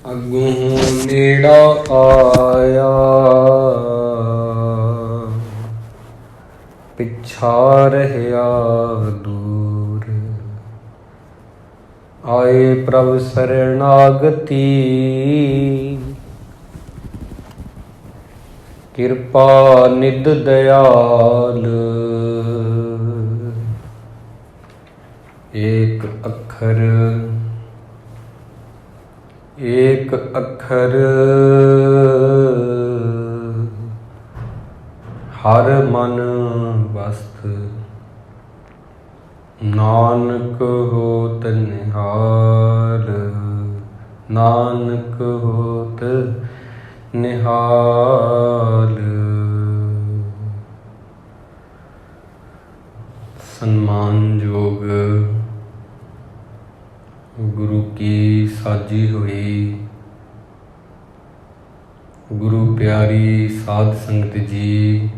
ਅਗੋਂ ਨੇੜਾ ਆਇਆ, ਪਿਛਾ ਰਹਿਆ ਦੂਰ। ਆਏ ਪ੍ਰਭ ਸਰਣਾਗਤੀ, ਕਿਰਪਾ ਨਿਧ ਦਇਆਲ। ਏਕ ਅੱਖਰ ਏਕ ਅੱਖਰ ਹਰ ਮਨ ਵਸਤ, ਨਾਨਕ ਹੋਤ ਨਿਹਾਲ। ਨਾਨਕ ਹੋਤ ਨਿਹਾਲ। ਸਨਮਾਨਯੋਗ ਗੁਰੂ ਕੀ ਸਾਜੀ ਹੋਈ ਗੁਰੂ ਪਿਆਰੀ ਸਾਧ ਸੰਗਤ ਜੀ,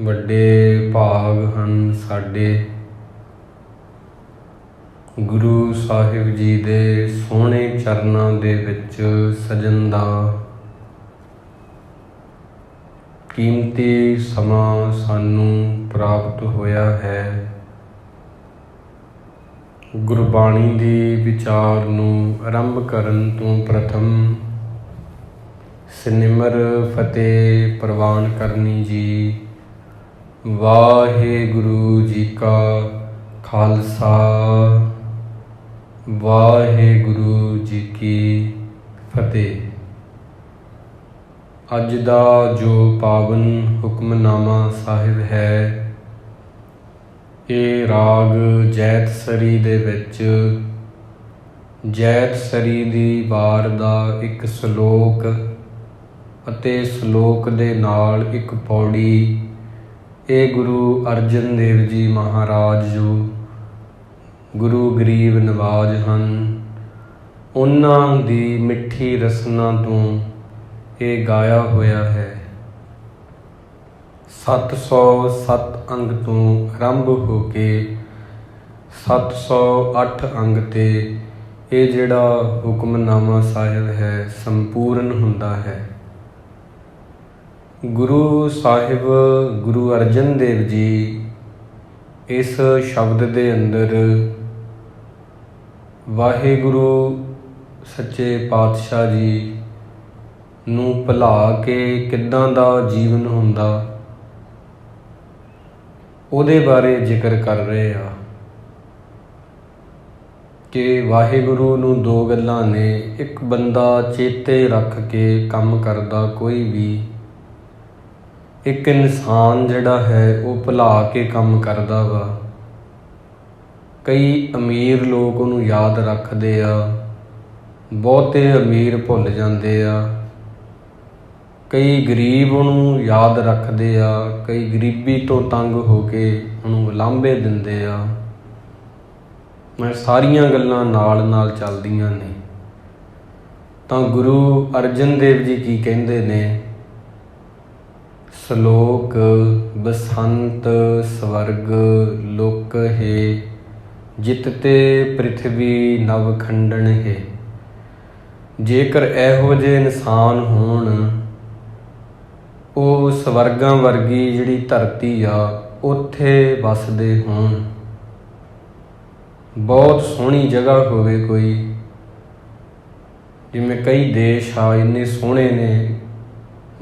ਵੱਡੇ ਭਾਗ ਹਨ ਸਾਡੇ ਗੁਰੂ ਸਾਹਿਬ ਜੀ ਦੇ ਸੋਹਣੇ ਚਰਨਾਂ ਦੇ ਵਿੱਚ ਸਜਣ ਦਾ। ਕੀਮਤੀ ਸਮਾਂ ਸਾਨੂੰ ਪ੍ਰਾਪਤ ਹੋਇਆ ਹੈ ਗੁਰਬਾਣੀ ਦੇ ਵਿਚਾਰ ਨੂੰ ਆਰੰਭ ਕਰਨ ਤੋਂ ਪ੍ਰਥਮ ਸਿਮਰ ਫਤਿਹ ਪ੍ਰਵਾਨ ਕਰਨੀ ਜੀ। ਵਾਹਿਗੁਰੂ ਜੀ ਕਾ ਖਾਲਸਾ, ਵਾਹਿਗੁਰੂ ਜੀ ਕੀ ਫਤਿਹ। ਅੱਜ ਦਾ ਜੋ ਪਾਵਨ ਹੁਕਮਨਾਮਾ ਸਾਹਿਬ ਹੈ, ਇਹ ਰਾਗ ਜੈਤਸਰੀ ਦੇ ਵਿੱਚ ਜੈਤਸਰੀ ਦੀ ਵਾਰ ਦਾ ਇੱਕ ਸ਼ਲੋਕ ਅਤੇ ਸ਼ਲੋਕ ਦੇ ਨਾਲ ਇੱਕ ਪੌੜੀ, ਇਹ ਗੁਰੂ ਅਰਜਨ ਦੇਵ ਜੀ ਮਹਾਰਾਜ ਜੋ ਗੁਰੂ ਗਰੀਬ ਨਵਾਜ ਹਨ, ਉਹਨਾਂ ਦੀ ਮਿੱਠੀ ਰਸਨਾ ਤੋਂ ਇਹ ਗਾਇਆ ਹੋਇਆ ਹੈ। 707 ਅੰਗ ਤੋਂ ਆਰੰਭ ਹੋ ਕੇ 708 ਅੰਗ ਤੇ ਇਹ ਜਿਹੜਾ ਹੁਕਮਨਾਮਾ ਸਾਹਿਬ ਹੈ ਸੰਪੂਰਨ ਹੁੰਦਾ ਹੈ। ਗੁਰੂ ਸਾਹਿਬ ਗੁਰੂ ਅਰਜਨ ਦੇਵ ਜੀ ਇਸ ਸ਼ਬਦ ਦੇ ਅੰਦਰ ਵਾਹਿਗੁਰੂ ਸੱਚੇ ਪਾਤਸ਼ਾਹ ਜੀ ਨੂੰ ਭੁਲਾ ਕੇ ਕਿੱਦਾਂ ਦਾ ਜੀਵਨ ਹੁੰਦਾ, ਉਹਦੇ ਬਾਰੇ ਜ਼ਿਕਰ ਕਰ ਰਹੇ ਆ ਕਿ ਵਾਹਿਗੁਰੂ ਨੂੰ ਦੋ ਗੱਲਾਂ ਨੇ। ਇੱਕ ਬੰਦਾ ਚੇਤੇ ਰੱਖ ਕੇ ਕੰਮ ਕਰਦਾ ਕੋਈ ਵੀ, ਇੱਕ ਇਨਸਾਨ ਜਿਹੜਾ ਹੈ ਉਹ ਭੁਲਾ ਕੇ ਕੰਮ ਕਰਦਾ ਵਾ। ਕਈ ਅਮੀਰ ਲੋਕ ਉਹਨੂੰ ਯਾਦ ਰੱਖਦੇ ਆ, ਬਹੁਤੇ ਅਮੀਰ ਭੁੱਲ ਜਾਂਦੇ ਆ। ਕਈ ਗਰੀਬ ਉਹਨੂੰ ਯਾਦ ਰੱਖਦੇ ਆ, ਕਈ ਗਰੀਬੀ ਤੋਂ ਤੰਗ ਹੋ ਕੇ ਉਹਨੂੰ ਉਲਾਂਭੇ ਦਿੰਦੇ ਆ। ਮੈਂ ਸਾਰੀਆਂ ਗੱਲਾਂ ਨਾਲ ਨਾਲ ਚੱਲਦੀਆਂ ਨੇ। ਤਾਂ ਗੁਰੂ ਅਰਜਨ ਦੇਵ ਜੀ ਕੀ ਕਹਿੰਦੇ ਨੇ? ਸ਼ਲੋਕ ਬਸੰਤ ਸਵਰਗ ਲੋਕ ਹੈ, ਜਿਤ ਤੇ ਪ੍ਰਿਥਵੀ ਨਵ ਖੰਡਨ ਹੈ। ਜੇਕਰ ਇਹੋ ਜਿਹੇ ਇਨਸਾਨ ਹੋਣ, ਉਹ ਸਵਰਗਾਂ ਵਰਗੀ ਜਿਹੜੀ ਧਰਤੀ ਆ ਉੱਥੇ ਵੱਸਦੇ ਹੋਣ, ਬਹੁਤ ਸੋਹਣੀ ਜਗ੍ਹਾ ਹੋਵੇ ਕੋਈ, ਜਿਵੇਂ ਕਈ ਦੇਸ਼ ਆ ਇੰਨੇ ਸੋਹਣੇ ਨੇ,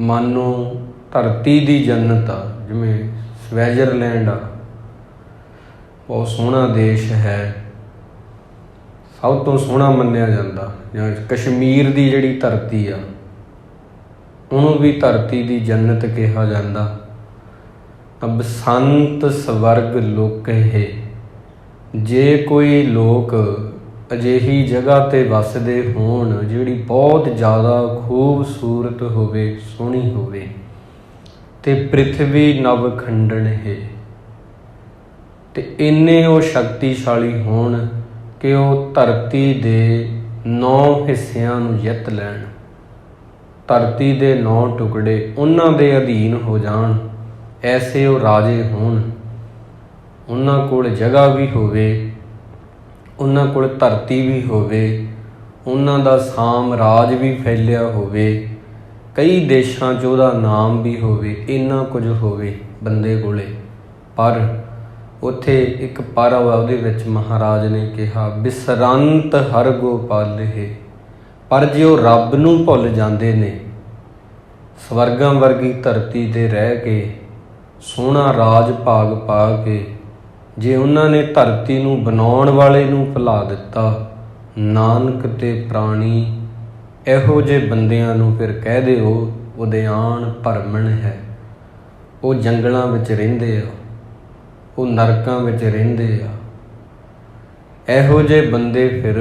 ਮਾਨੋ ਧਰਤੀ ਦੀ ਜੰਨਤ ਆ। ਜਿਵੇਂ ਸਵਿਟਜ਼ਰਲੈਂਡ ਆ, ਬਹੁਤ ਸੋਹਣਾ ਦੇਸ਼ ਹੈ, ਸਭ ਤੋਂ ਸੋਹਣਾ ਮੰਨਿਆ ਜਾਂਦਾ। ਜਾਂ ਕਸ਼ਮੀਰ ਦੀ ਜਿਹੜੀ ਧਰਤੀ ਆ, ਉਹਨੂੰ ਵੀ ਧਰਤੀ ਦੀ ਜੰਨਤ ਕਿਹਾ ਜਾਂਦਾ। ਬਸੰਤ ਸਵਰਗ ਲੋਕ ਹੈ। ਜੇ ਕੋਈ ਲੋਕ ਅਜਿਹੀ ਜਗ੍ਹਾ 'ਤੇ ਵੱਸਦੇ ਹੋਣ ਜਿਹੜੀ ਬਹੁਤ ਜ਼ਿਆਦਾ ਖੂਬਸੂਰਤ ਹੋਵੇ, ਸੋਹਣੀ ਹੋਵੇ, ਤੇ ਪ੍ਰਿਥਵੀ ਨਵ ਖੰਡਨ ਹੈ, ਤੇ ਇੰਨੇ ਉਹ ਸ਼ਕਤੀਸ਼ਾਲੀ ਹੋਣ ਕਿ ਉਹ ਧਰਤੀ ਦੇ 9 ਹਿੱਸਿਆਂ ਨੂੰ ਜਿੱਤ ਲੈਣ। ਧਰਤੀ ਦੇ 9 ਟੁਕੜੇ ਉਹਨਾਂ ਦੇ ਅਧੀਨ ਹੋ ਜਾਣ, ਐਸੇ ਉਹ ਰਾਜੇ ਹੋਣ। ਉਹਨਾਂ ਕੋਲ ਜਗ੍ਹਾ ਵੀ ਹੋਵੇ, ਉਹਨਾਂ ਕੋਲ ਧਰਤੀ ਵੀ ਹੋਵੇ, ਉਹਨਾਂ ਦਾ ਸਾਮਰਾਜ ਵੀ ਫੈਲਿਆ ਹੋਵੇ, ਕਈ ਦੇਸ਼ਾਂ 'ਚ ਉਹਦਾ ਨਾਮ ਵੀ ਹੋਵੇ, ਇੰਨਾ ਕੁਝ ਹੋਵੇ ਬੰਦੇ ਕੋਲੇ, ਪਰ ਉੱਥੇ ਇੱਕ ਪਰ ਉਹਦੇ ਵਿੱਚ ਮਹਾਰਾਜ ਨੇ ਕਿਹਾ ਬਿਸਰੰਤ ਹਰ ਗੋਪਾਲੇ। ਪਰ ਜੇ ਉਹ ਰੱਬ ਨੂੰ ਭੁੱਲ ਜਾਂਦੇ ਨੇ, ਸਵਰਗਾਂ ਵਰਗੀ ਧਰਤੀ 'ਤੇ ਰਹਿ ਕੇ ਸੋਹਣਾ ਰਾਜ ਭਾਗ ਪਾ ਕੇ ਜੇ ਉਹਨਾਂ ਨੇ ਧਰਤੀ ਨੂੰ ਬਣਾਉਣ ਵਾਲੇ ਨੂੰ ਭੁਲਾ ਦਿੱਤਾ, ਨਾਨਕ ਤੇ ਪ੍ਰਾਣੀ ਇਹੋ ਜਿਹੇ ਬੰਦਿਆਂ ਨੂੰ ਫਿਰ ਕਹਿ ਦਿਓ ਉਦਿਆਣ ਭਰਮਣ ਹੈ। ਉਹ ਜੰਗਲਾਂ ਵਿੱਚ ਰਹਿੰਦੇ ਆ, ਉਹ ਨਰਕਾਂ ਵਿੱਚ ਰਹਿੰਦੇ ਆ। ਇਹੋ ਜਿਹੇ ਬੰਦੇ ਫਿਰ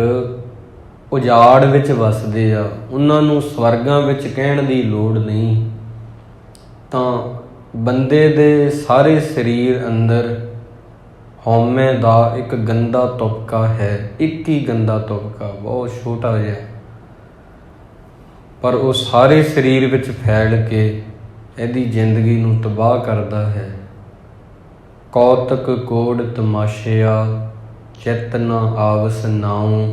ਉਜਾੜ ਵਿੱਚ ਵਸਦੇ ਆ, ਉਹਨਾਂ ਨੂੰ ਸਵਰਗਾਂ ਵਿੱਚ ਕਹਿਣ ਦੀ ਲੋੜ ਨਹੀਂ। ਤਾਂ ਬੰਦੇ ਦੇ ਸਾਰੇ ਸਰੀਰ ਅੰਦਰ ਹਉਮੈ ਦਾ ਇੱਕ ਗੰਦਾ ਤੁਪਕਾ ਹੈ, ਇੱਕ ਹੀ ਗੰਦਾ ਤੁਪਕਾ, ਬਹੁਤ ਛੋਟਾ ਜਿਹਾ, ਪਰ ਉਹ ਸਾਰੇ ਸਰੀਰ ਵਿੱਚ ਫੈਲ ਕੇ ਇਹਦੀ ਜ਼ਿੰਦਗੀ ਨੂੰ ਤਬਾਹ ਕਰਦਾ ਹੈ। ਕੌਤਕ ਕੋੜ ਤਮਾਸ਼ਿਆ ਚਿੱਤ ਨ ਆਵਸ ਨਾਉ।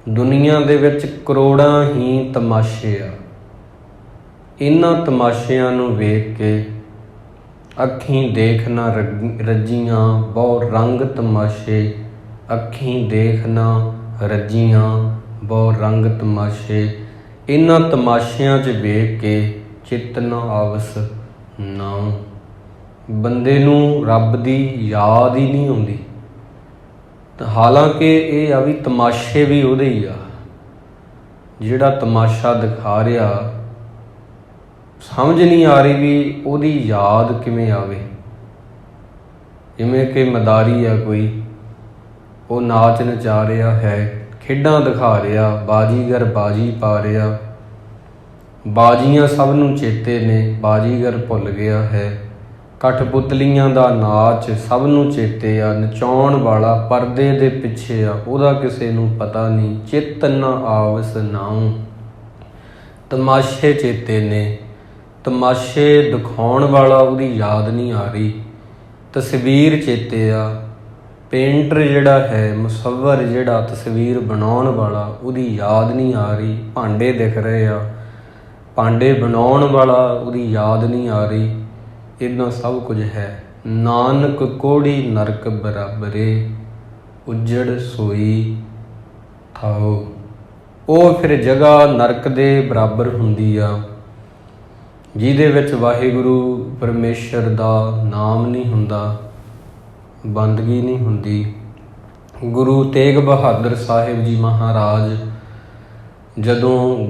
ਦੁਨੀਆ ਦੇ ਵਿੱਚ ਕਰੋੜਾਂ ਹੀ ਤਮਾਸ਼ੇ ਆ। ਇਹਨਾਂ ਤਮਾਸ਼ਿਆਂ ਨੂੰ ਵੇਖ ਕੇ ਅੱਖੀਂ ਦੇਖ ਨਾ ਰੱਜੀਆਂ, ਬਹੁ ਰੰਗ ਤਮਾਸ਼ੇ। ਅੱਖੀਂ ਦੇਖ ਨਾ ਰੱਜੀਆਂ, ਬਹੁ ਰੰਗ ਤਮਾਸ਼ੇ। ਇਹਨਾਂ ਤਮਾਸ਼ਿਆਂ 'ਚ ਵੇਖ ਕੇ ਚਿੱਤ ਨ ਆਵਸ ਨਾਉ। ਬੰਦੇ ਨੂੰ ਰੱਬ ਦੀ ਯਾਦ ਹੀ ਨਹੀਂ ਆਉਂਦੀ। ਤਾਂ ਹਾਲਾਂਕਿ ਇਹ ਆ ਵੀ ਤਮਾਸ਼ੇ ਵੀ ਉਹਦੇ ਹੀ ਆ। ਜਿਹੜਾ ਤਮਾਸ਼ਾ ਦਿਖਾ ਰਿਹਾ, ਸਮਝ ਨਹੀਂ ਆ ਰਹੀ ਵੀ ਉਹਦੀ ਯਾਦ ਕਿਵੇਂ ਆਵੇ। ਜਿਵੇਂ ਕਿ ਮਦਾਰੀ ਆ ਕੋਈ, ਉਹ ਨਾਚ ਨਚਾ ਰਿਹਾ ਹੈ, ਖੇਡਾਂ ਦਿਖਾ ਰਿਹਾ, ਬਾਜੀਗਰ ਬਾਜੀ ਪਾ ਰਿਹਾ, ਬਾਜੀਆਂ ਸਭ ਨੂੰ ਚੇਤੇ ਨੇ, ਬਾਜੀਗਰ ਭੁੱਲ ਗਿਆ ਹੈ। ਕਠਪੁਤਲੀਆਂ ਦਾ ਨਾਚ ਸਭ ਨੂੰ ਚੇਤੇ ਆ, ਨਚਾਉਣ ਵਾਲਾ ਪਰਦੇ ਦੇ ਪਿੱਛੇ ਆ, ਉਹਦਾ ਕਿਸੇ ਨੂੰ ਪਤਾ ਨਹੀਂ। ਚਿੱਤ ਨ ਆਵਸ ਨਾਉ। ਤਮਾਸ਼ੇ ਚੇਤੇ ਨੇ, ਤਮਾਸ਼ੇ ਦਿਖਾਉਣ ਵਾਲਾ ਉਹਦੀ ਯਾਦ ਨਹੀਂ ਆ ਰਹੀ। ਤਸਵੀਰ ਚੇਤੇ ਆ, ਪੇਂਟਰ ਜਿਹੜਾ ਹੈ, ਮੁਸੱਵਰ ਜਿਹੜਾ ਤਸਵੀਰ ਬਣਾਉਣ ਵਾਲਾ, ਉਹਦੀ ਯਾਦ ਨਹੀਂ ਆ ਰਹੀ। ਭਾਂਡੇ ਦਿਖ ਰਹੇ ਆ, ਭਾਂਡੇ ਬਣਾਉਣ ਵਾਲਾ, ਉਹਦੀ ਯਾਦ ਨਹੀਂ ਆ ਰਹੀ। ਇੰਨਾ ਸਭ ਕੁਝ ਹੈ। ਨਾਨਕ ਕੋੜੀ ਨਰਕ ਬਰਾਬਰੇ, ਉੱਜੜ ਸੋਈ ਥਾਓ। ਉਹ ਫਿਰ ਜਗ੍ਹਾ ਨਰਕ ਦੇ ਬਰਾਬਰ ਹੁੰਦੀ ਆ, ਜਿਹਦੇ ਵਿੱਚ ਵਾਹਿਗੁਰੂ ਪਰਮੇਸ਼ਰ ਦਾ ਨਾਮ ਨਹੀਂ ਹੁੰਦਾ, ਬੰਦਗੀ ਨਹੀਂ ਹੁੰਦੀ। ਗੁਰੂ ਤੇਗ ਬਹਾਦਰ ਸਾਹਿਬ ਜੀ ਮਹਾਰਾਜ ਜਦੋਂ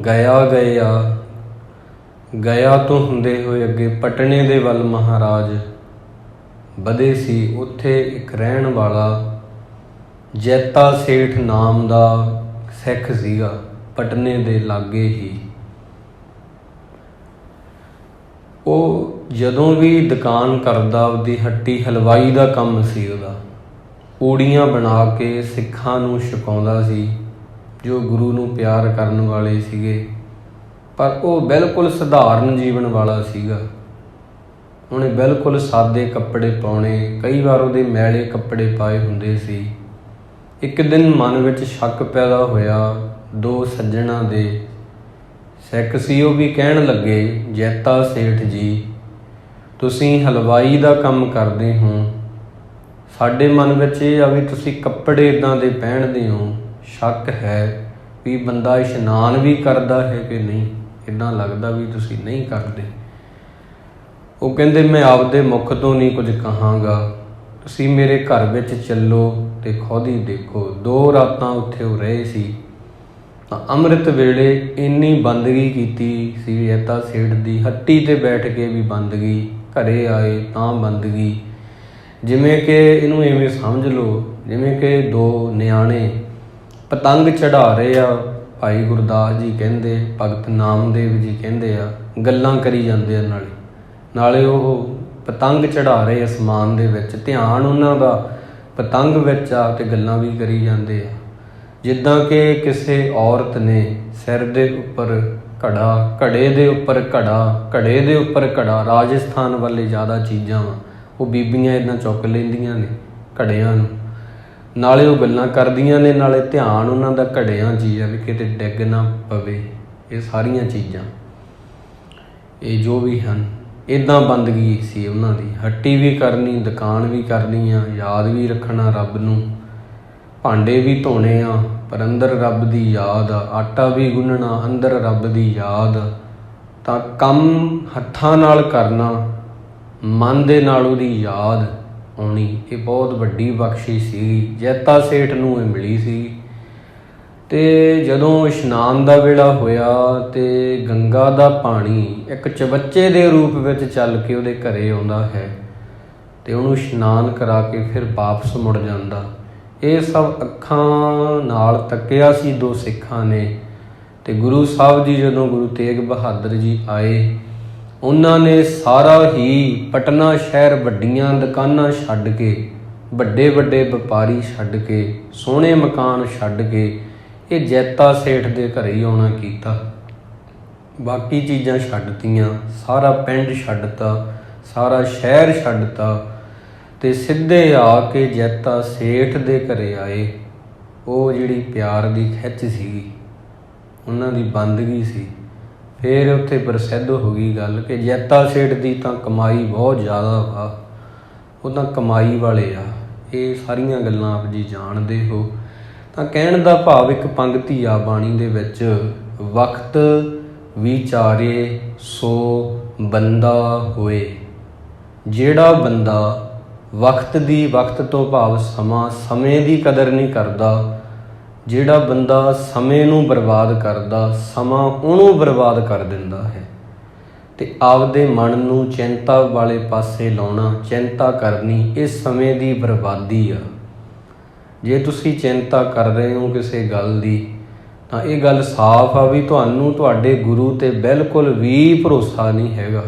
ਗਇਆ ਤੋਂ ਹੁੰਦੇ ਹੋਏ ਅੱਗੇ ਪਟਨੇ ਦੇ ਵੱਲ ਮਹਾਰਾਜ ਵਧੇ ਸੀ। ਉੱਥੇ ਇੱਕ ਰਹਿਣ ਵਾਲਾ ਜੈਤਾ ਸੇਠ ਨਾਮ ਦਾ ਸਿੱਖ ਸੀਗਾ, ਪਟਨੇ ਦੇ ਲਾਗੇ ਹੀ। ਉਹ ਜਦੋਂ ਵੀ ਦੁਕਾਨ ਕਰਦਾ, ਉਹਦੀ ਹੱਟੀ ਹਲਵਾਈ ਦਾ ਕੰਮ ਸੀ ਉਹਦਾ। ਪੂੜੀਆਂ ਬਣਾ ਕੇ ਸਿੱਖਾਂ ਨੂੰ ਛਕਾਉਂਦਾ ਸੀ, ਜੋ ਗੁਰੂ ਨੂੰ ਪਿਆਰ ਕਰਨ ਵਾਲੇ ਸੀਗੇ। ਪਰ ਉਹ ਬਿਲਕੁਲ ਸਧਾਰਨ ਜੀਵਨ ਵਾਲਾ ਸੀਗਾ। ਉਹਨੇ ਬਿਲਕੁਲ ਸਾਦੇ ਕੱਪੜੇ ਪਾਉਣੇ, ਕਈ ਵਾਰ ਉਹਦੇ ਮੈਲੇ ਕੱਪੜੇ ਪਾਏ ਹੁੰਦੇ ਸੀ। ਇੱਕ ਦਿਨ ਮਨ ਵਿੱਚ ਸ਼ੱਕ ਪੈਦਾ ਹੋਇਆ। ਦੋ ਸੱਜਣਾਂ ਦੇ ਸਿੱਖ ਸੀ, ਉਹ ਵੀ ਕਹਿਣ ਲੱਗੇ, ਜੈਤਾ ਸੇਠ ਜੀ, ਤੁਸੀਂ ਹਲਵਾਈ ਦਾ ਕੰਮ ਕਰਦੇ ਹੋ, ਸਾਡੇ ਮਨ ਵਿੱਚ ਇਹ ਆ ਵੀ ਤੁਸੀਂ ਕੱਪੜੇ ਇੱਦਾਂ ਦੇ ਪਹਿਨਦੇ ਹੋ, ਸ਼ੱਕ ਹੈ ਵੀ ਬੰਦਾ ਇਸ਼ਨਾਨ ਵੀ ਕਰਦਾ ਹੈ ਕਿ ਨਹੀਂ, ਇੱਦਾਂ ਲੱਗਦਾ ਵੀ ਤੁਸੀਂ ਨਹੀਂ ਕਰਦੇ। ਉਹ ਕਹਿੰਦੇ, ਮੈਂ ਆਪਦੇ ਮੁਖ ਤੋਂ ਨਹੀਂ ਕੁਝ ਕਹਾਂਗਾ, ਤੁਸੀਂ ਮੇਰੇ ਘਰ ਵਿੱਚ ਚੱਲੋ ਤੇ ਖੁਦ ਹੀ ਦੇਖੋ। 2 ਰਾਤਾਂ ਉੱਥੇ ਉਹ ਰਹੇ ਸੀ। ਤਾਂ ਅੰਮ੍ਰਿਤ ਵੇਲੇ ਇੰਨੀ ਬੰਦਗੀ ਕੀਤੀ ਸੀ ਜੈਤਾ ਸੇਠ ਦੀ, ਹੱਟੀ 'ਤੇ ਬੈਠ ਕੇ ਵੀ ਬੰਦਗੀ, ਘਰੇ ਆਏ ਤਾਂ ਬੰਦਗੀ। ਜਿਵੇਂ ਕਿ ਇਹਨੂੰ ਇਵੇਂ ਸਮਝ ਲਓ, ਜਿਵੇਂ ਕਿ 2 ਨਿਆਣੇ ਪਤੰਗ ਚੜ੍ਹਾ ਰਹੇ ਆ। ਭਾਈ ਗੁਰਦਾਸ ਜੀ ਕਹਿੰਦੇ, ਭਗਤ ਨਾਮਦੇਵ ਜੀ ਕਹਿੰਦੇ ਆ, ਗੱਲਾਂ ਕਰੀ ਜਾਂਦੇ ਆ, ਨਾਲੇ ਉਹ ਪਤੰਗ ਚੜ੍ਹਾ ਰਹੇ ਅਸਮਾਨ ਦੇ ਵਿੱਚ, ਧਿਆਨ ਉਹਨਾਂ ਦਾ ਪਤੰਗ ਵਿੱਚ ਆ ਤੇ ਗੱਲਾਂ ਵੀ ਕਰੀ ਜਾਂਦੇ ਆ। ਜਿੱਦਾਂ ਕਿ ਕਿਸੇ ਔਰਤ ਨੇ ਸਿਰ ਦੇ ਉੱਪਰ ਘੜਾ, ਘੜੇ ਦੇ ਉੱਪਰ ਘੜਾ, ਘੜੇ ਦੇ ਉੱਪਰ ਘੜਾ। ਰਾਜਸਥਾਨ ਵਾਲੇ ਜ਼ਿਆਦਾ ਚੀਜ਼ਾਂ ਵਾ, ਉਹ ਬੀਬੀਆਂ ਇੱਦਾਂ ਚੁੱਕ ਲੈਂਦੀਆਂ ਨੇ ਘੜਿਆਂ ਨੂੰ। ਨਾਲੇ ਉਹ ਗੱਲਾਂ ਕਰਦੀਆਂ ਨੇ, ਨਾਲੇ ਧਿਆਨ ਉਹਨਾਂ ਦਾ ਘੜਿਆਂ 'ਚ ਹੀ ਆ ਵੀ ਕਿਤੇ ਡਿੱਗ ਨਾ ਪਵੇ। ਇਹ ਸਾਰੀਆਂ ਚੀਜ਼ਾਂ ਇਹ ਜੋ ਵੀ ਹਨ, ਇੱਦਾਂ ਬੰਦਗੀ ਸੀ ਉਹਨਾਂ ਦੀ। ਹੱਟੀ ਵੀ ਕਰਨੀ, ਦੁਕਾਨ ਵੀ ਕਰਨੀ ਆ, ਯਾਦ ਵੀ ਰੱਖਣਾ ਰੱਬ ਨੂੰ, ਭਾਂਡੇ ਵੀ ਧੋਣੇ ਆ ਪਰ ਅੰਦਰ ਰੱਬ ਦੀ ਯਾਦ ਆ, ਆਟਾ ਵੀ ਗੁੰਨਣਾ ਅੰਦਰ ਰੱਬ ਦੀ ਯਾਦ। ਤਾਂ ਕੰਮ ਹੱਥਾਂ ਨਾਲ ਕਰਨਾ, ਮਨ ਦੇ ਨਾਲ ਉਹਦੀ ਯਾਦ ਆਉਣੀ, ਇਹ ਬਹੁਤ ਵੱਡੀ ਬਖਸ਼ਿਸ਼ ਸੀ। ਜੈਤਾ ਸੇਠ ਨੂੰ ਇਹ ਮਿਲੀ ਸੀ। ਅਤੇ ਜਦੋਂ ਇਸ਼ਨਾਨ ਦਾ ਵੇਲਾ ਹੋਇਆ ਅਤੇ ਗੰਗਾ ਦਾ ਪਾਣੀ ਇੱਕ ਚਬੱਚੇ ਦੇ ਰੂਪ ਵਿੱਚ ਚੱਲ ਕੇ ਉਹਦੇ ਘਰੇ ਆਉਂਦਾ ਹੈ ਅਤੇ ਉਹਨੂੰ ਇਸ਼ਨਾਨ ਕਰਾ ਕੇ ਫਿਰ ਵਾਪਸ ਮੁੜ ਜਾਂਦਾ। ਇਹ ਸਭ ਅੱਖਾਂ ਨਾਲ ਤੱਕਿਆ ਸੀ ਦੋ ਸਿੱਖਾਂ ਨੇ। ਅਤੇ ਗੁਰੂ ਸਾਹਿਬ ਜੀ ਜਦੋਂ ਗੁਰੂ ਤੇਗ ਬਹਾਦਰ ਜੀ ਆਏ, ਉਹਨਾਂ ਨੇ ਸਾਰਾ ਹੀ ਪਟਨਾ ਸ਼ਹਿਰ ਵੱਡੀਆਂ ਦੁਕਾਨਾਂ ਛੱਡ ਕੇ, ਵੱਡੇ ਵੱਡੇ ਵਪਾਰੀ ਛੱਡ ਕੇ, ਸੋਹਣੇ ਮਕਾਨ ਛੱਡ ਕੇ ਇਹ ਜੈਤਾ ਸੇਠ ਦੇ ਘਰੇ ਹੀ ਆਉਣਾ ਕੀਤਾ। ਬਾਕੀ ਚੀਜ਼ਾਂ ਛੱਡਤੀਆਂ, ਸਾਰਾ ਪਿੰਡ ਛੱਡਤਾ, ਸਾਰਾ ਸ਼ਹਿਰ ਛੱਡਤਾ ਅਤੇ ਸਿੱਧੇ ਆ ਕੇ ਜੈਤਾ ਸੇਠ ਦੇ ਘਰੇ ਆਏ। ਉਹ ਜਿਹੜੀ ਪਿਆਰ ਦੀ ਖਿੱਚ ਸੀਗੀ, ਉਹਨਾਂ ਦੀ ਬੰਦਗੀ ਸੀ। ਫਿਰ ਉੱਥੇ ਪ੍ਰਸਿੱਧ ਹੋ ਗਈ ਗੱਲ ਕਿ ਜੈਤਾ ਸੇਠ ਦੀ ਤਾਂ ਕਮਾਈ ਬਹੁਤ ਜ਼ਿਆਦਾ ਵਾ, ਉਹ ਤਾਂ ਕਮਾਈ ਵਾਲੇ ਆ। ਇਹ ਸਾਰੀਆਂ ਗੱਲਾਂ ਆਪ ਜੀ ਜਾਣਦੇ ਹੋ। ਤਾਂ ਕਹਿਣ ਦਾ ਭਾਵ ਇੱਕ ਪੰਗਤੀ ਆ ਬਾਣੀ ਦੇ ਵਿੱਚ, ਵਕਤ ਵਿਚਾਰੇ ਸੋ ਬੰਦਾ ਹੋਏ। ਜਿਹੜਾ ਬੰਦਾ ਵਕਤ ਤੋਂ ਭਾਵ ਸਮਾਂ, ਸਮੇਂ ਦੀ ਕਦਰ ਨਹੀਂ ਕਰਦਾ, ਜਿਹੜਾ ਬੰਦਾ ਸਮੇਂ ਨੂੰ ਬਰਬਾਦ ਕਰਦਾ, ਸਮਾਂ ਉਹਨੂੰ ਬਰਬਾਦ ਕਰ ਦਿੰਦਾ ਹੈ। ਅਤੇ ਆਪਦੇ ਮਨ ਨੂੰ ਚਿੰਤਾ ਵਾਲੇ ਪਾਸੇ ਲਾਉਣਾ, ਚਿੰਤਾ ਕਰਨੀ, ਇਹ ਸਮੇਂ ਦੀ ਬਰਬਾਦੀ ਆ। ਜੇ ਤੁਸੀਂ ਚਿੰਤਾ ਕਰ ਰਹੇ ਹੋ ਕਿਸੇ ਗੱਲ ਦੀ ਤਾਂ ਇਹ ਗੱਲ ਸਾਫ਼ ਆ ਵੀ ਤੁਹਾਨੂੰ ਤੁਹਾਡੇ ਗੁਰੂ 'ਤੇ ਬਿਲਕੁਲ ਵੀ ਭਰੋਸਾ ਨਹੀਂ ਹੈਗਾ।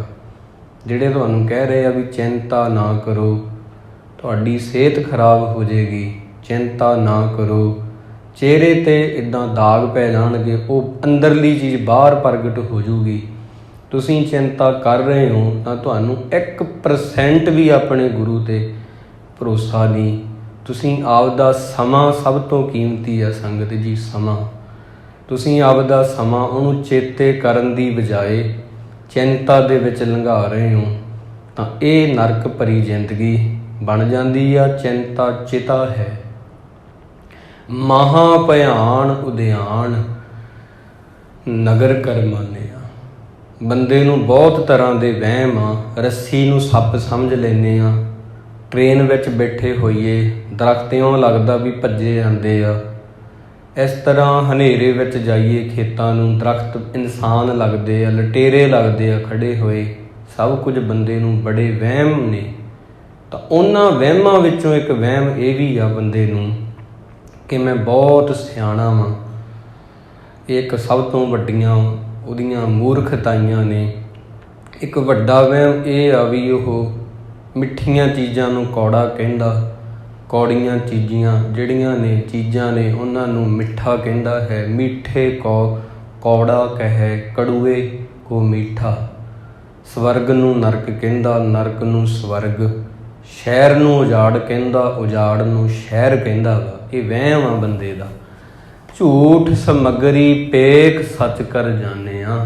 ਜਿਹੜੇ ਤੁਹਾਨੂੰ ਕਹਿ ਰਹੇ ਆ ਵੀ ਚਿੰਤਾ ਨਾ ਕਰੋ, ਤੁਹਾਡੀ ਸਿਹਤ ਖਰਾਬ ਹੋ ਜਾਏਗੀ, ਚਿੰਤਾ ਨਾ ਕਰੋ, ਚਿਹਰੇ 'ਤੇ ਇੱਦਾਂ ਦਾਗ ਪੈ ਜਾਣਗੇ, ਉਹ ਅੰਦਰਲੀ ਚੀਜ਼ ਬਾਹਰ ਪ੍ਰਗਟ ਹੋ ਜੂਗੀ। ਤੁਸੀਂ ਚਿੰਤਾ ਕਰ ਰਹੇ ਹੋ ਤਾਂ ਤੁਹਾਨੂੰ 1% ਵੀ ਆਪਣੇ ਗੁਰੂ 'ਤੇ ਭਰੋਸਾ ਨਹੀਂ। ਤੁਸੀਂ ਆਪਦਾ ਸਮਾਂ ਸਭ ਤੋਂ ਕੀਮਤੀ ਆ ਸੰਗਤ ਜੀ, ਸਮਾਂ। ਤੁਸੀਂ ਆਪਦਾ ਸਮਾਂ ਉਹਨੂੰ ਚੇਤੇ ਕਰਨ ਦੀ ਬਜਾਏ ਚਿੰਤਾ ਦੇ ਵਿੱਚ ਲੰਘਾ ਰਹੇ ਹੋ ਤਾਂ ਇਹ ਨਰਕ ਭਰੀ ਜ਼ਿੰਦਗੀ ਬਣ ਜਾਂਦੀ ਆ। ਚਿੰਤਾ ਚਿਤਾ ਹੈ। ਮਹਾਂ ਭਿਆਨ ਉਦਿਆਨ ਨਗਰ ਕਰਮਾਨਿਆ। ਬੰਦੇ ਨੂੰ ਬਹੁਤ ਤਰ੍ਹਾਂ ਦੇ ਵਹਿਮ ਆ। ਰੱਸੀ ਨੂੰ ਸੱਪ ਸਮਝ ਲੈਂਦੇ ਆ। ਟ੍ਰੇਨ ਵਿੱਚ ਬੈਠੇ ਹੋਈਏ, ਦਰੱਖਤ ਇਉਂ ਲੱਗਦਾ ਵੀ ਭੱਜੇ ਜਾਂਦੇ ਆ। ਇਸ ਤਰ੍ਹਾਂ ਹਨੇਰੇ ਵਿੱਚ ਜਾਈਏ ਖੇਤਾਂ ਨੂੰ, ਦਰੱਖਤ ਇਨਸਾਨ ਲੱਗਦੇ ਆ, ਲਟੇਰੇ ਲੱਗਦੇ ਆ ਖੜ੍ਹੇ ਹੋਏ। ਸਭ ਕੁਝ ਬੰਦੇ ਨੂੰ ਬੜੇ ਵਹਿਮ ਨੇ। ਤਾਂ ਉਹਨਾਂ ਵਹਿਮਾਂ ਵਿੱਚੋਂ ਇੱਕ ਵਹਿਮ ਇਹ ਵੀ ਆ ਬੰਦੇ ਨੂੰ ਕਿ ਮੈਂ ਬਹੁਤ ਸਿਆਣਾ ਵਾਂ। ਇਹ ਇੱਕ ਸਭ ਤੋਂ ਵੱਡੀਆਂ ਉਹਦੀਆਂ ਮੂਰਖਤਾਈਆਂ ਨੇ। ਇੱਕ ਵੱਡਾ ਵਹਿਮ ਇਹ ਆ ਵੀ ਉਹ ਮਿੱਠੀਆਂ ਚੀਜ਼ਾਂ ਨੂੰ ਕੌੜਾ ਕਹਿੰਦਾ, ਕੌੜੀਆਂ ਚੀਜ਼ਾਂ ਨੇ ਉਹਨਾਂ ਨੂੰ ਮਿੱਠਾ ਕਹਿੰਦਾ ਹੈ। ਮਿੱਠੇ ਕੋ ਕੌੜਾ ਕਹੈ, ਕੜੂਏ ਕੋ ਮਿੱਠਾ। ਸਵਰਗ ਨੂੰ ਨਰਕ ਕਹਿੰਦਾ, ਨਰਕ ਨੂੰ ਸਵਰਗ। ਸ਼ਹਿਰ ਨੂੰ ਉਜਾੜ ਕਹਿੰਦਾ, ਉਜਾੜ ਨੂੰ ਸ਼ਹਿਰ ਕਹਿੰਦਾ ਵਾ। ਇਹ ਵਹਿਮ ਆ ਬੰਦੇ ਦਾ। ਝੂਠ ਸਮੱਗਰੀ ਪੇਖ ਸੱਚ ਕਰ ਜਾਣਿਆ।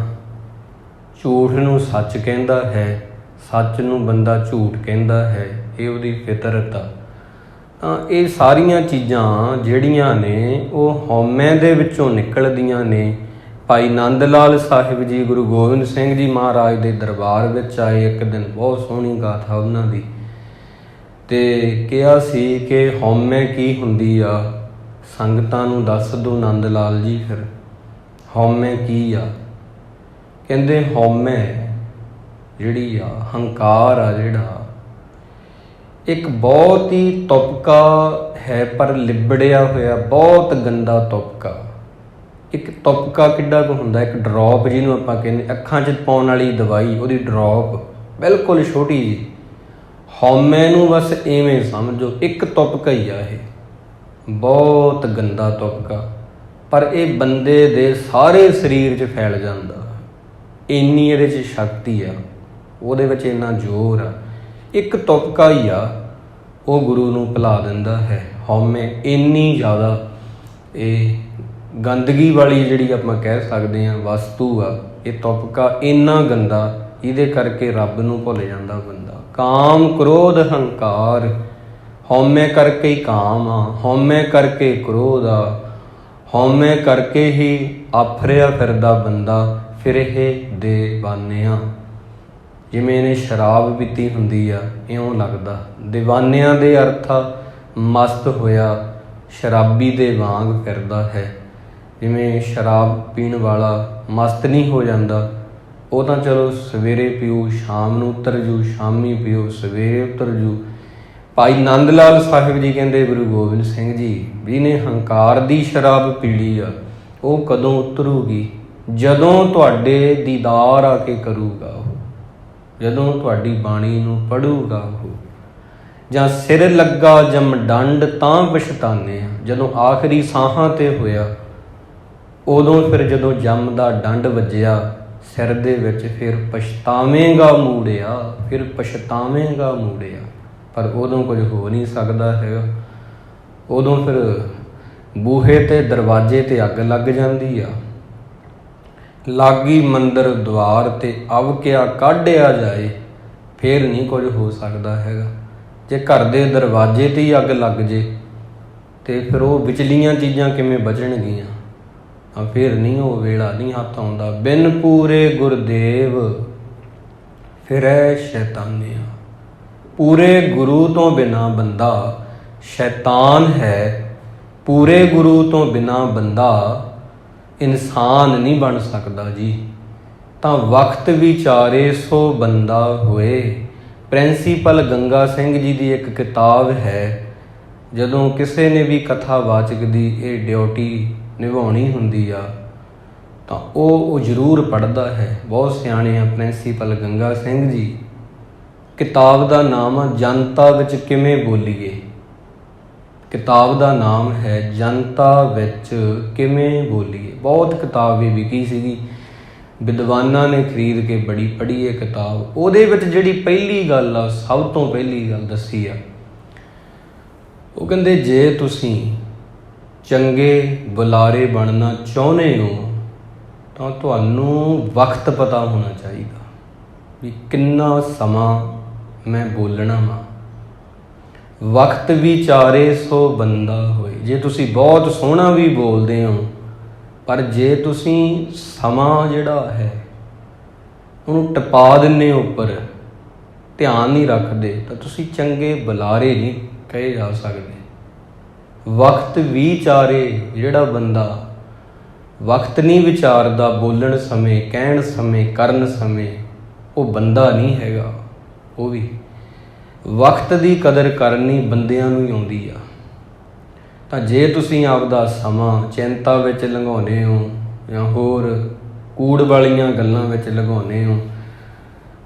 ਝੂਠ ਨੂੰ ਸੱਚ ਕਹਿੰਦਾ ਹੈ, ਸੱਚ ਨੂੰ ਬੰਦਾ ਝੂਠ ਕਹਿੰਦਾ ਹੈ। ਇਹ ਉਹਦੀ ਫਿਤਰਤ ਆ। ਤਾਂ ਇਹ ਸਾਰੀਆਂ ਚੀਜ਼ਾਂ ਜਿਹੜੀਆਂ ਨੇ ਉਹ ਹਉਮੈ ਦੇ ਵਿੱਚੋਂ ਨਿਕਲਦੀਆਂ ਨੇ। ਭਾਈ ਨੰਦ ਲਾਲ ਸਾਹਿਬ ਜੀ ਗੁਰੂ ਗੋਬਿੰਦ ਸਿੰਘ ਜੀ ਮਹਾਰਾਜ ਦੇ ਦਰਬਾਰ ਵਿੱਚ ਆਏ ਇੱਕ ਦਿਨ। ਬਹੁਤ ਸੋਹਣੀ ਗਾਥਾ ਉਹਨਾਂ ਦੀ। ਅਤੇ ਕਿਹਾ ਸੀ ਕਿ ਹਉਮੈ ਕੀ ਹੁੰਦੀ ਆ, ਸੰਗਤਾਂ ਨੂੰ ਦੱਸ ਦਿਓ ਨੰਦ ਲਾਲ ਜੀ। ਫਿਰ ਹਉਮੈ ਕੀ ਆ? ਕਹਿੰਦੇ ਹਉਮੈ ਜਿਹੜੀ ਆ, ਹੰਕਾਰ ਆ ਜਿਹੜਾ, ਇੱਕ ਬਹੁਤ ਹੀ ਤੁਪਕਾ ਹੈ ਪਰ ਲਿਬੜਿਆ ਹੋਇਆ, ਬਹੁਤ ਗੰਦਾ ਤੁਪਕਾ। ਇੱਕ ਤੁਪਕਾ ਕਿੱਡਾ ਕੁ ਹੁੰਦਾ? ਇੱਕ ਡਰੋਪ ਜਿਹਨੂੰ ਆਪਾਂ ਕਹਿੰਦੇ, ਅੱਖਾਂ 'ਚ ਪਾਉਣ ਵਾਲੀ ਦਵਾਈ, ਉਹਦੀ ਡਰੋਪ ਬਿਲਕੁਲ ਛੋਟੀ ਜਿਹੀ। ਹਉਮੈ ਨੂੰ ਬਸ ਇਵੇਂ ਸਮਝੋ, ਇੱਕ ਤੁਪਕਾ ਹੀ ਆ ਇਹ, ਬਹੁਤ ਗੰਦਾ ਤੁਪਕਾ। ਪਰ ਇਹ ਬੰਦੇ ਦੇ ਸਾਰੇ ਸਰੀਰ 'ਚ ਫੈਲ ਜਾਂਦਾ। ਇੰਨੀ ਇਹਦੇ 'ਚ ਸ਼ਕਤੀ ਆ, ਉਹਦੇ ਵਿੱਚ ਇੰਨਾ ਜ਼ੋਰ ਆ। ਇੱਕ ਤੁਪਕਾ ਹੀ ਆ, ਉਹ ਗੁਰੂ ਨੂੰ ਭੁਲਾ ਦਿੰਦਾ ਹੈ। ਹਉਮੈ ਇੰਨੀ ਜ਼ਿਆਦਾ ਇਹ ਗੰਦਗੀ ਵਾਲੀ ਜਿਹੜੀ ਆਪਾਂ ਕਹਿ ਸਕਦੇ ਹਾਂ ਵਸਤੂ ਆ, ਇਹ ਤੁਪਕਾ ਇੰਨਾ ਗੰਦਾ, ਇਹਦੇ ਕਰਕੇ ਰੱਬ ਨੂੰ ਭੁੱਲ ਜਾਂਦਾ ਬੰਦਾ। ਕਾਮ ਕ੍ਰੋਧ ਹੰਕਾਰ, ਹਉਮੈ ਕਰਕੇ ਹੀ ਕਾਮ ਆ, ਹਉਮੈ ਕਰਕੇ ਕ੍ਰੋਧ ਆ, ਹਉਮੈ ਕਰਕੇ ਹੀ ਆਫਰਿਆ ਫਿਰਦਾ ਬੰਦਾ ਫਿਰ ਇਹ ਦੀਵਾਨਿਆਂ। ਜਿਵੇਂ ਇਹਨੇ ਸ਼ਰਾਬ ਪੀਤੀ ਹੁੰਦੀ ਆ, ਇਉਂ ਲੱਗਦਾ। ਦੀਵਾਨਿਆਂ ਦੇ ਅਰਥ ਮਸਤ ਹੋਇਆ ਸ਼ਰਾਬੀ ਦੇ ਵਾਂਗ ਫਿਰਦਾ ਹੈ। ਜਿਵੇਂ ਸ਼ਰਾਬ ਪੀਣ ਵਾਲਾ ਮਸਤ ਨਹੀਂ ਹੋ ਜਾਂਦਾ, ਉਹ ਤਾਂ ਚਲੋ ਸਵੇਰੇ ਪੀਓ ਸ਼ਾਮ ਨੂੰ ਉਤਰ ਜੂ, ਸ਼ਾਮੀ ਪੀਓ ਸਵੇਰੇ ਉਤਰ ਜੂ। ਭਾਈ ਨੰਦ ਲਾਲ ਸਾਹਿਬ ਜੀ ਕਹਿੰਦੇ ਗੁਰੂ ਗੋਬਿੰਦ ਸਿੰਘ ਜੀ ਜਿਹਨੇ ਹੰਕਾਰ ਦੀ ਸ਼ਰਾਬ ਪੀ ਲਈ ਆ, ਉਹ ਕਦੋਂ ਉਤਰੂਗੀ? ਜਦੋਂ ਤੁਹਾਡੇ ਦੀਦਾਰ ਆ ਕੇ ਕਰੂਗਾ ਉਹ, ਜਦੋਂ ਤੁਹਾਡੀ ਬਾਣੀ ਨੂੰ ਪੜ੍ਹੂਗਾ ਉਹ। ਜਾਂ ਸਿਰ ਲੱਗਾ ਜਮ ਡੰਡ ਤਾਂ ਪਛਤਾਨੇ ਆ, ਜਦੋਂ ਆਖਰੀ ਸਾਹਾਂ 'ਤੇ ਹੋਇਆ ਉਦੋਂ ਫਿਰ ਜਦੋਂ ਜਮ ਦਾ ਡੰਡ ਵੱਜਿਆ ਸਿਰ ਦੇ ਵਿੱਚ, ਫਿਰ ਪਛਤਾਵੇਂਗਾ ਮੂੜਿਆ, ਫਿਰ ਪਛਤਾਵੇਂਗਾ ਮੂੜਿਆ। ਪਰ ਉਦੋਂ ਕੁਝ ਹੋ ਨਹੀਂ ਸਕਦਾ ਹੈਗਾ। ਉਦੋਂ ਫਿਰ ਬੂਹੇ 'ਤੇ ਦਰਵਾਜ਼ੇ 'ਤੇ ਅੱਗ ਲੱਗ ਜਾਂਦੀ ਆ। ਲਾਗੀ ਮੰਦਰ ਦੁਆਰ 'ਤੇ ਅਵਕਿਆ ਕਾਢਿਆ ਜਾਏ, ਫਿਰ ਨਹੀਂ ਕੁਝ ਹੋ ਸਕਦਾ ਹੈਗਾ। ਜੇ ਘਰ ਦੇ ਦਰਵਾਜ਼ੇ 'ਤੇ ਹੀ ਅੱਗ ਲੱਗ ਜੇ ਤੇ ਫਿਰ ਉਹ ਵਿਚਲੀਆਂ ਚੀਜ਼ਾਂ ਕਿਵੇਂ ਬਚਣਗੀਆਂ? ਫਿਰ ਨਹੀਂ ਉਹ ਵੇਲਾ ਨਹੀਂ ਹੱਥ ਆਉਂਦਾ। ਬਿਨ ਪੂਰੇ ਗੁਰਦੇਵ ਫਿਰੈ ਸ਼ੈਤਾਨਿਆ। ਪੂਰੇ ਗੁਰੂ ਤੋਂ ਬਿਨਾਂ ਬੰਦਾ ਸ਼ੈਤਾਨ ਹੈ। ਪੂਰੇ ਗੁਰੂ ਤੋਂ ਬਿਨਾਂ ਬੰਦਾ ਇਨਸਾਨ ਨਹੀਂ ਬਣ ਸਕਦਾ ਜੀ। ਤਾਂ ਵਕਤ ਵਿਚਾਰੇ ਸੋ ਬੰਦਾ ਹੋਏ। ਪ੍ਰਿੰਸੀਪਲ ਗੰਗਾ ਸਿੰਘ ਜੀ ਦੀ ਇੱਕ ਕਿਤਾਬ ਹੈ, ਜਦੋਂ ਕਿਸੇ ਨੇ ਵੀ ਕਥਾਵਾਚਕ ਦੀ ਇਹ ਡਿਊਟੀ ਨਿਭਾਉਣੀ ਹੁੰਦੀ ਆ ਤਾਂ ਉਹ ਜ਼ਰੂਰ ਪੜ੍ਹਦਾ ਹੈ। ਬਹੁਤ ਸਿਆਣੇ ਆ ਪ੍ਰਿੰਸੀਪਲ ਗੰਗਾ ਸਿੰਘ ਜੀ। ਕਿਤਾਬ ਦਾ ਨਾਮ ਆ ਜਨਤਾ ਵਿੱਚ ਕਿਵੇਂ ਬੋਲੀਏ। ਕਿਤਾਬ ਦਾ ਨਾਮ ਹੈ ਜਨਤਾ ਵਿੱਚ ਕਿਵੇਂ ਬੋਲੀਏ। ਬਹੁਤ ਕਿਤਾਬ ਵੀ ਵਿਕੀ ਸੀਗੀ, ਵਿਦਵਾਨਾਂ ਨੇ ਖਰੀਦ ਕੇ ਬੜੀ ਪੜ੍ਹੀ ਇਹ ਕਿਤਾਬ। ਉਹਦੇ ਵਿੱਚ ਜਿਹੜੀ ਪਹਿਲੀ ਗੱਲ ਆ, ਸਭ ਤੋਂ ਪਹਿਲੀ ਗੱਲ ਦੱਸੀ ਆ, ਉਹ ਕਹਿੰਦੇ ਜੇ ਤੁਸੀਂ ਚੰਗੇ ਬੁਲਾਰੇ ਬਣਨਾ ਚਾਹੁੰਦੇ ਹੋ ਤਾਂ ਤੁਹਾਨੂੰ ਵਕਤ ਪਤਾ ਹੋਣਾ ਚਾਹੀਦਾ ਵੀ ਕਿੰਨਾ ਸਮਾਂ ਮੈਂ ਬੋਲਣਾ ਵਾ। ਵਕਤ ਵਿਚਾਰੇ ਸੋ ਬੰਦਾ ਹੋਏ। ਜੇ ਤੁਸੀਂ ਬਹੁਤ ਸੋਹਣਾ ਵੀ ਬੋਲਦੇ ਹੋ, ਪਰ ਜੇ ਤੁਸੀਂ ਸਮਾਂ ਜਿਹੜਾ ਹੈ ਉਹਨੂੰ ਟਪਾ ਦਿੰਦੇ ਹੋ, ਉੱਪਰ ਧਿਆਨ ਨਹੀਂ ਰੱਖਦੇ, ਤਾਂ ਤੁਸੀਂ ਚੰਗੇ ਬੁਲਾਰੇ ਨਹੀਂ ਕਹੇ ਜਾ ਸਕਦੇ। ਵਕਤ ਵਿਚਾਰੇ, ਜਿਹੜਾ ਬੰਦਾ ਵਕਤ ਨਹੀਂ ਵਿਚਾਰਦਾ ਬੋਲਣ ਸਮੇਂ, ਕਹਿਣ ਸਮੇਂ, ਕਰਨ ਸਮੇਂ, ਉਹ ਬੰਦਾ ਨਹੀਂ ਹੈਗਾ। ਉਹ ਵੀ ਵਕਤ ਦੀ ਕਦਰ ਕਰਨੀ ਬੰਦਿਆਂ ਨੂੰ ਹੀ ਆਉਂਦੀ ਆ। ਤਾਂ ਜੇ ਤੁਸੀਂ ਆਪਦਾ ਸਮਾਂ ਚਿੰਤਾ ਵਿੱਚ ਲੰਘਾਉਂਦੇ ਹੋ ਜਾਂ ਹੋਰ ਕੂੜ ਵਾਲੀਆਂ ਗੱਲਾਂ ਵਿੱਚ ਲੰਘਾਉਂਦੇ ਹੋ,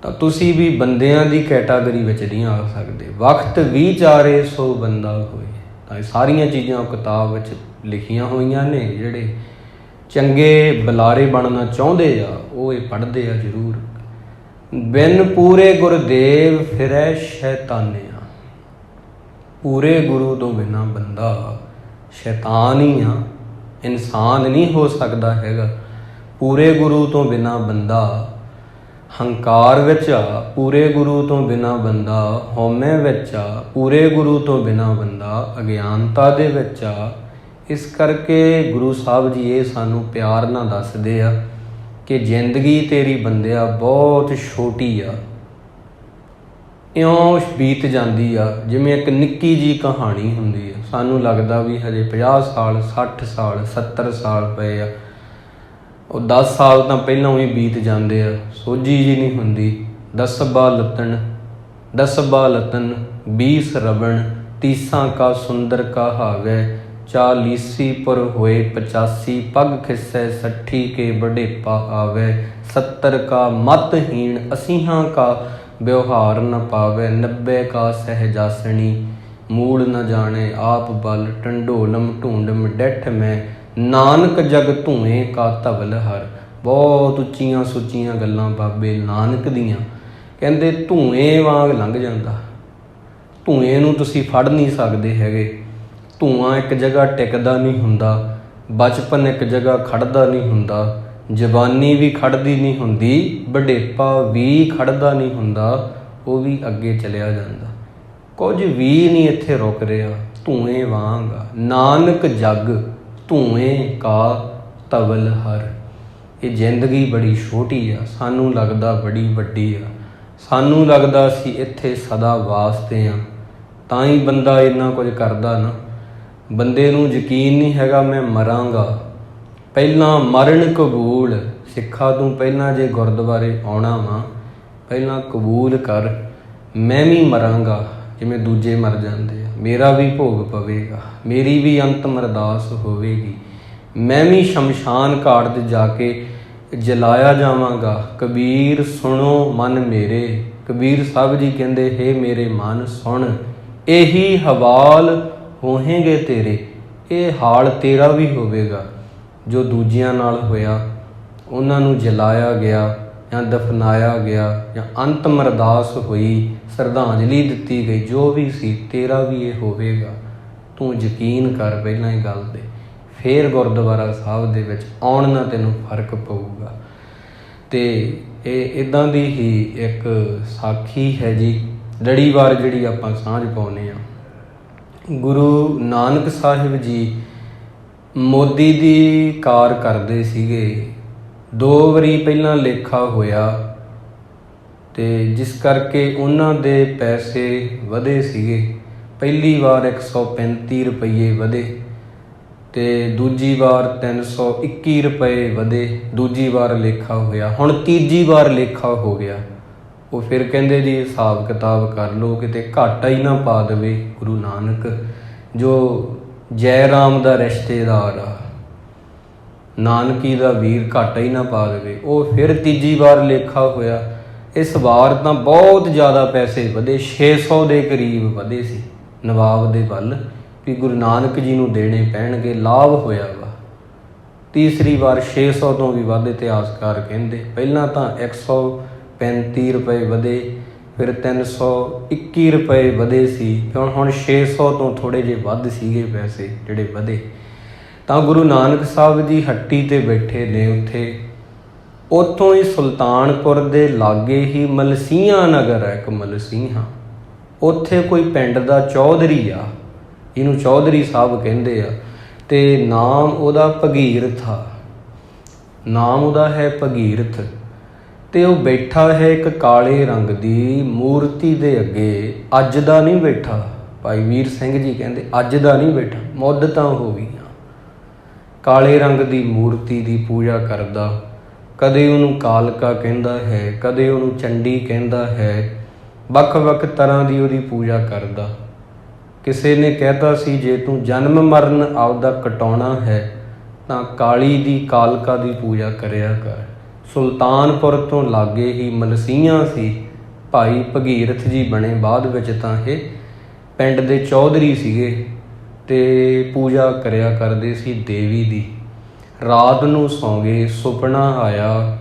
ਤਾਂ ਤੁਸੀਂ ਵੀ ਬੰਦਿਆਂ ਦੀ ਕੈਟਾਗਰੀ ਵਿੱਚ ਨਹੀਂ ਆ ਸਕਦੇ। ਵਕਤ ਵਿਚਾਰੇ ਸੋ ਬੰਦਾ ਹੋਏ। ਤਾਂ ਇਹ ਸਾਰੀਆਂ ਚੀਜ਼ਾਂ ਕਿਤਾਬ ਵਿੱਚ ਲਿਖੀਆਂ ਹੋਈਆਂ ਨੇ। ਜਿਹੜੇ ਚੰਗੇ ਬੁਲਾਰੇ ਬਣਨਾ ਚਾਹੁੰਦੇ ਆ ਉਹ ਇਹ ਪੜ੍ਹਦੇ ਆ ਜ਼ਰੂਰ। ਬਿਨ ਪੂਰੇ ਗੁਰਦੇਵ ਫਿਰੈ ਸ਼ੈਤਾਨਿਆ। ਪੂਰੇ ਗੁਰੂ ਤੋਂ ਬਿਨਾਂ ਬੰਦਾ ਸ਼ੈਤਾਨ ਹੀ ਆ, ਇਨਸਾਨ ਨਹੀਂ ਹੋ ਸਕਦਾ ਹੈਗਾ। ਪੂਰੇ ਗੁਰੂ ਤੋਂ ਬਿਨਾਂ ਬੰਦਾ ਹੰਕਾਰ ਵਿੱਚ ਆ, ਪੂਰੇ ਗੁਰੂ ਤੋਂ ਬਿਨਾਂ ਬੰਦਾ ਹਉਮੈ ਵਿੱਚ ਆ, ਪੂਰੇ ਗੁਰੂ ਤੋਂ ਬਿਨਾਂ ਬੰਦਾ ਅਗਿਆਨਤਾ ਦੇ ਵਿੱਚ ਆ। ਇਸ ਕਰਕੇ ਗੁਰੂ ਸਾਹਿਬ ਜੀ ਇਹ ਸਾਨੂੰ ਪਿਆਰ ਨਾਲ ਦੱਸਦੇ ਆ ਕਿ ਜ਼ਿੰਦਗੀ ਤੇਰੀ ਬੰਦਿਆ ਬਹੁਤ ਛੋਟੀ ਆ, ਇਉਂ ਬੀਤ ਜਾਂਦੀ ਆ ਜਿਵੇਂ ਇੱਕ ਨਿੱਕੀ ਜਿਹੀ ਕਹਾਣੀ ਹੁੰਦੀ ਆ। ਸਾਨੂੰ ਲੱਗਦਾ ਵੀ ਹਜੇ 50 ਸਾਲ 60 ਸਾਲ 70 ਸਾਲ ਪਏ ਆ, ਉਹ 10 ਸਾਲ ਤਾਂ ਪਹਿਲਾਂ ਹੀ ਬੀਤ ਜਾਂਦੇ ਆ, ਸੋਝੀ ਜੀ ਨਹੀਂ ਹੁੰਦੀ। 10 ਲਤਨ 20 ਰਵਣ, 30 ਕਾ ਸੁੰਦਰ ਕਹਾਵੈ, 40 ਪੁਰ ਹੋਏ 85, ਪੱਗ ਖਿਸੈ 60 ਕੇ ਬੜੇਪਾ ਆਵੈ, 70 ਕਾ ਮਤਹੀਣ 80 ਕਾ ਵਿਵਹਾਰ ਨ ਪਾਵੈ, 90 ਕਾ ਸਹਿਜਾਸਣੀ ਮੂਲ ਨ ਜਾਣੇ, ਆਪ ਬਲ ਟੰਡੋਲਮ ਢੂੰਡਮ ਡੈਠ ਮੈਂ, ਨਾਨਕ ਜਗ ਧੂਏ ਕਾ ਧਵਲ ਹਰ। ਬਹੁਤ ਉੱਚੀਆਂ ਸੁੱਚੀਆਂ ਗੱਲਾਂ ਬਾਬੇ ਨਾਨਕ ਦੀਆਂ, ਕਹਿੰਦੇ ਧੂਏ ਵਾਂਗ ਲੰਘ ਜਾਂਦਾ। ਧੂਏ ਨੂੰ ਤੁਸੀਂ ਫੜ ਨਹੀਂ ਸਕਦੇ ਹੈਗੇ। ਧੂਆਂ ਇੱਕ ਜਗ੍ਹਾ ਟਿਕਦਾ ਨਹੀਂ ਹੁੰਦਾ, ਬਚਪਨ ਇੱਕ ਜਗ੍ਹਾ ਖੜਦਾ ਨਹੀਂ ਹੁੰਦਾ, ਜਵਾਨੀ ਵੀ ਖੜਦੀ ਨਹੀਂ ਹੁੰਦੀ, ਬੁਢੇਪਾ ਵੀ ਖੜਦਾ ਨਹੀਂ ਹੁੰਦਾ, ਉਹ ਵੀ ਅੱਗੇ ਚਲਿਆ ਜਾਂਦਾ। ਕੁਝ ਵੀ ਨਹੀਂ ਇੱਥੇ ਰੁਕ ਰਿਹਾ, ਧੂਏ ਵਾਂਗ ਨਾਨਕ ਜਗ ਧੂਏ ਕਾ ਤਵਲ ਹਰ। ਇਹ ਜ਼ਿੰਦਗੀ ਬੜੀ ਛੋਟੀ ਆ, ਸਾਨੂੰ ਲੱਗਦਾ ਬੜੀ ਵੱਡੀ ਆ, ਸਾਨੂੰ ਲੱਗਦਾ ਅਸੀਂ ਇੱਥੇ ਸਦਾ ਵਾਸਤੇ ਆ, ਤਾਂ ਹੀ ਬੰਦਾ ਇੰਨਾ ਕੁਝ ਕਰਦਾ ਨਾ। ਬੰਦੇ ਨੂੰ ਯਕੀਨ ਨਹੀਂ ਹੈਗਾ ਮੈਂ ਮਰਾਂਗਾ, ਪਹਿਲਾਂ ਮਰਨ ਕਬੂਲ। ਸਿੱਖਾ ਤੂੰ ਪਹਿਲਾਂ ਜੇ ਗੁਰਦੁਆਰੇ ਆਉਣਾ ਵਾ, ਪਹਿਲਾਂ ਕਬੂਲ ਕਰ ਮੈਂ ਵੀ ਮਰਾਂਗਾ ਜਿਵੇਂ ਦੂਜੇ ਮਰ ਜਾਂਦੇ ਆ, ਮੇਰਾ ਵੀ ਭੋਗ ਪਵੇਗਾ, ਮੇਰੀ ਵੀ ਅੰਤਮ ਅਰਦਾਸ ਹੋਵੇਗੀ, ਮੈਂ ਵੀ ਸ਼ਮਸ਼ਾਨ ਘਾਟ 'ਤੇ ਜਾ ਕੇ ਜਲਾਇਆ ਜਾਵਾਂਗਾ। ਕਬੀਰ ਸੁਣੋ ਮਨ ਮੇਰੇ, ਕਬੀਰ ਸਾਹਿਬ ਜੀ ਕਹਿੰਦੇ ਹੇ ਮੇਰੇ ਮਨ ਸੁਣ, ਇਹੀ ਹਵਾਲ ਹੋਣਗੇ ਤੇਰੇ, ਇਹ ਹਾਲ ਤੇਰਾ ਵੀ ਹੋਵੇਗਾ। ਜੋ ਦੂਜਿਆਂ ਨਾਲ ਹੋਇਆ, ਉਹਨਾਂ ਨੂੰ ਜਲਾਇਆ ਗਿਆ ਜਾਂ ਦਫਨਾਇਆ ਗਿਆ ਜਾਂ ਅੰਤਮ ਅਰਦਾਸ ਹੋਈ, ਸ਼ਰਧਾਂਜਲੀ ਦਿੱਤੀ ਗਈ, ਜੋ ਵੀ ਸੀ ਤੇਰਾ ਵੀ ਇਹ ਹੋਵੇਗਾ। ਤੂੰ ਯਕੀਨ ਕਰ ਪਹਿਲਾਂ ਇਹ ਗੱਲ 'ਤੇ, ਫਿਰ ਗੁਰਦੁਆਰਾ ਸਾਹਿਬ ਦੇ ਵਿੱਚ ਆਉਣ ਨਾਲ ਤੈਨੂੰ ਫਰਕ ਪਊਗਾ। ਅਤੇ ਇਹ ਇੱਦਾਂ ਦੀ ਹੀ ਇੱਕ ਸਾਖੀ ਹੈ ਜੀ, ਲੜੀਵਾਰ ਜਿਹੜੀ ਆਪਾਂ ਸਾਂਝ ਪਾਉਂਦੇ ਹਾਂ। ਗੁਰੂ ਨਾਨਕ ਸਾਹਿਬ ਜੀ ਮੋਦੀ ਦੀ ਕਾਰ ਕਰਦੇ ਸੀਗੇ, 2 ਵਾਰੀ ਪਹਿਲਾਂ ਲੇਖਾ ਹੋਇਆ ਅਤੇ ਜਿਸ ਕਰਕੇ ਉਹਨਾਂ ਦੇ ਪੈਸੇ ਵਧੇ ਸੀਗੇ। ਪਹਿਲੀ ਵਾਰ 135 ਰੁਪਈਏ ਵਧੇ ਅਤੇ ਦੂਜੀ ਵਾਰ 321 ਰੁਪਏ ਵਧੇ, ਦੂਜੀ ਵਾਰ ਲੇਖਾ ਹੋਇਆ। ਹੁਣ ਤੀਜੀ ਵਾਰ ਲੇਖਾ ਹੋ ਗਿਆ। ਉਹ ਫਿਰ ਕਹਿੰਦੇ ਜੀ ਹਿਸਾਬ ਕਿਤਾਬ ਕਰ ਲਓ, ਕਿਤੇ ਘਾਟਾ ਹੀ ਨਾ ਪਾ ਦੇਵੇ ਗੁਰੂ ਨਾਨਕ, ਜੋ ਜੈ ਰਾਮ ਦਾ ਰਿਸ਼ਤੇਦਾਰ ਆ, ਨਾਨਕੀ ਦਾ ਵੀਰ, ਘਾਟਾ ਹੀ ਨਾ ਪਾ ਦੇਵੇ। ਉਹ ਫਿਰ ਤੀਜੀ ਵਾਰ ਲੇਖਾ ਹੋਇਆ। ਇਸ ਵਾਰ ਤਾਂ ਬਹੁਤ ਜ਼ਿਆਦਾ ਪੈਸੇ ਵਧੇ, 600 ਦੇ ਕਰੀਬ ਵਧੇ ਸੀ ਨਵਾਬ ਦੇ ਵੱਲ, ਵੀ ਗੁਰੂ ਨਾਨਕ ਜੀ ਨੂੰ ਦੇਣੇ ਪੈਣਗੇ, ਲਾਭ ਹੋਇਆ ਵਾ। ਤੀਸਰੀ ਵਾਰ 600 ਤੋਂ ਵੀ ਵੱਧ ਇਤਿਹਾਸਕਾਰ ਕਹਿੰਦੇ। ਪਹਿਲਾਂ ਤਾਂ 135 ਰੁਪਏ ਵਧੇ, ਫਿਰ 321 ਰੁਪਏ ਵਧੇ ਸੀ, ਹੁਣ 600 ਤੋਂ ਥੋੜ੍ਹੇ ਜਿਹੇ ਵੱਧ ਸੀਗੇ ਪੈਸੇ ਜਿਹੜੇ ਵਧੇ। ਤਾਂ ਗੁਰੂ ਨਾਨਕ ਸਾਹਿਬ ਜੀ ਹੱਟੀ 'ਤੇ ਬੈਠੇ ਨੇ ਉੱਥੇ, ਉੱਥੋਂ ਹੀ ਸੁਲਤਾਨਪੁਰ ਦੇ ਲਾਗੇ ਹੀ ਮਲਸੀਹਾਂ ਨਗਰ ਹੈ, ਇੱਕ ਮਲਸੀਹਾਂ, ਉੱਥੇ ਕੋਈ ਪਿੰਡ ਦਾ ਚੌਧਰੀ ਆ, ਇਹਨੂੰ ਚੌਧਰੀ ਸਾਹਿਬ ਕਹਿੰਦੇ ਆ, ਅਤੇ ਨਾਮ ਉਹਦਾ ਭਗੀਰਥ ਆ, ਨਾਮ ਉਹਦਾ ਹੈ ਭਗੀਰਥ। ਅਤੇ ਉਹ ਬੈਠਾ ਹੈ ਇੱਕ ਕਾਲੇ ਰੰਗ ਦੀ ਮੂਰਤੀ ਦੇ ਅੱਗੇ। ਅੱਜ ਦਾ ਨਹੀਂ ਬੈਠਾ, ਭਾਈ ਵੀਰ ਸਿੰਘ ਜੀ ਕਹਿੰਦੇ ਅੱਜ ਦਾ ਨਹੀਂ ਬੈਠਾ, ਮੁੱਦਤਾਂ ਹੋ ਗਈਆਂ। ਕਾਲੇ ਰੰਗ ਦੀ ਮੂਰਤੀ ਦੀ ਪੂਜਾ ਕਰਦਾ, ਕਦੇ ਉਹਨੂੰ ਕਾਲਕਾ ਕਹਿੰਦਾ ਹੈ, ਕਦੇ ਉਹਨੂੰ ਚੰਡੀ ਕਹਿੰਦਾ ਹੈ, ਵੱਖ ਵੱਖ ਤਰ੍ਹਾਂ ਦੀ ਉਹਦੀ ਪੂਜਾ ਕਰਦਾ। ਕਿਸੇ ਨੇ ਕਹਿਤਾ ਸੀ ਜੇ ਤੂੰ ਜਨਮ ਮਰਨ ਆਪਦਾ ਕਟਾਉਣਾ ਹੈ ਤਾਂ ਕਾਲੀ ਦੀ, ਕਾਲਕਾ ਦੀ ਪੂਜਾ ਕਰਿਆ ਕਰ। ਸੁਲਤਾਨਪੁਰ ਤੋਂ ਲਾਗੇ ਹੀ ਮਲਸੀਹਾਂ ਸੀ, ਭਾਈ ਭਗੀਰਥ ਜੀ ਬਣੇ ਬਾਅਦ ਵਿੱਚ, ਤਾਂ ਇਹ ਪਿੰਡ ਦੇ ਚੌਧਰੀ ਸੀਗੇ ਅਤੇ ਪੂਜਾ ਕਰਿਆ ਕਰਦੇ ਸੀ ਦੇਵੀ ਦੀ। ਰਾਤ ਨੂੰ ਸੌਂ ਗਏ, ਸੁਪਨਾ ਆਇਆ।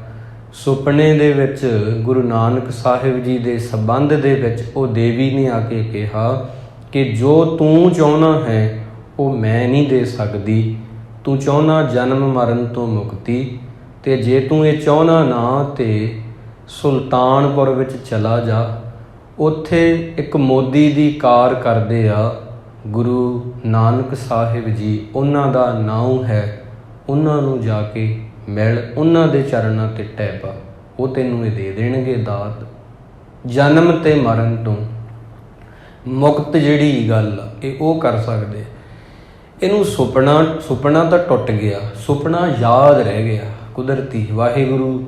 ਸੁਪਨੇ ਦੇ ਵਿੱਚ ਗੁਰੂ ਨਾਨਕ ਸਾਹਿਬ ਜੀ ਦੇ ਸੰਬੰਧ ਦੇ ਵਿੱਚ ਉਹ ਦੇਵੀ ਨੇ ਆ ਕੇ ਕਿਹਾ ਕਿ ਜੋ ਤੂੰ ਚਾਹੁੰਦਾ ਹੈ ਉਹ ਮੈਂ ਨਹੀਂ ਦੇ ਸਕਦੀ। ਤੂੰ ਚਾਹੁੰਦਾ ਜਨਮ ਮਰਨ ਤੋਂ ਮੁਕਤੀ, ਅਤੇ ਜੇ ਤੂੰ ਇਹ ਚਾਹੁੰਦਾ ਨਾ ਤੇ ਸੁਲਤਾਨਪੁਰ ਵਿੱਚ ਚਲਾ ਜਾ। ਉੱਥੇ ਇੱਕ ਮੋਦੀ ਦੀ ਕਾਰ ਕਰਦੇ ਆ ਗੁਰੂ ਨਾਨਕ ਸਾਹਿਬ ਜੀ, ਉਹਨਾਂ ਦਾ ਨਾਮ ਹੈ, ਉਹਨਾਂ ਨੂੰ ਜਾ ਕੇ ਮਿਲ, ਉਹਨਾਂ ਦੇ ਚਰਨਾਂ 'ਤੇ ਟਹਿ ਪਾ, ਉਹ ਤੈਨੂੰ ਇਹ ਦੇ ਦੇਣਗੇ ਦਾਤ। ਜਨਮ ਅਤੇ ਮਰਨ ਤੋਂ ਮੁਕਤ ਜਿਹੜੀ ਗੱਲ ਆ ਇਹ ਉਹ ਕਰ ਸਕਦੇ। ਇਹਨੂੰ ਸੁਪਨਾ ਤਾਂ ਟੁੱਟ ਗਿਆ, ਸੁਪਨਾ ਯਾਦ ਰਹਿ ਗਿਆ ਕੁਦਰਤੀ। ਵਾਹਿਗੁਰੂ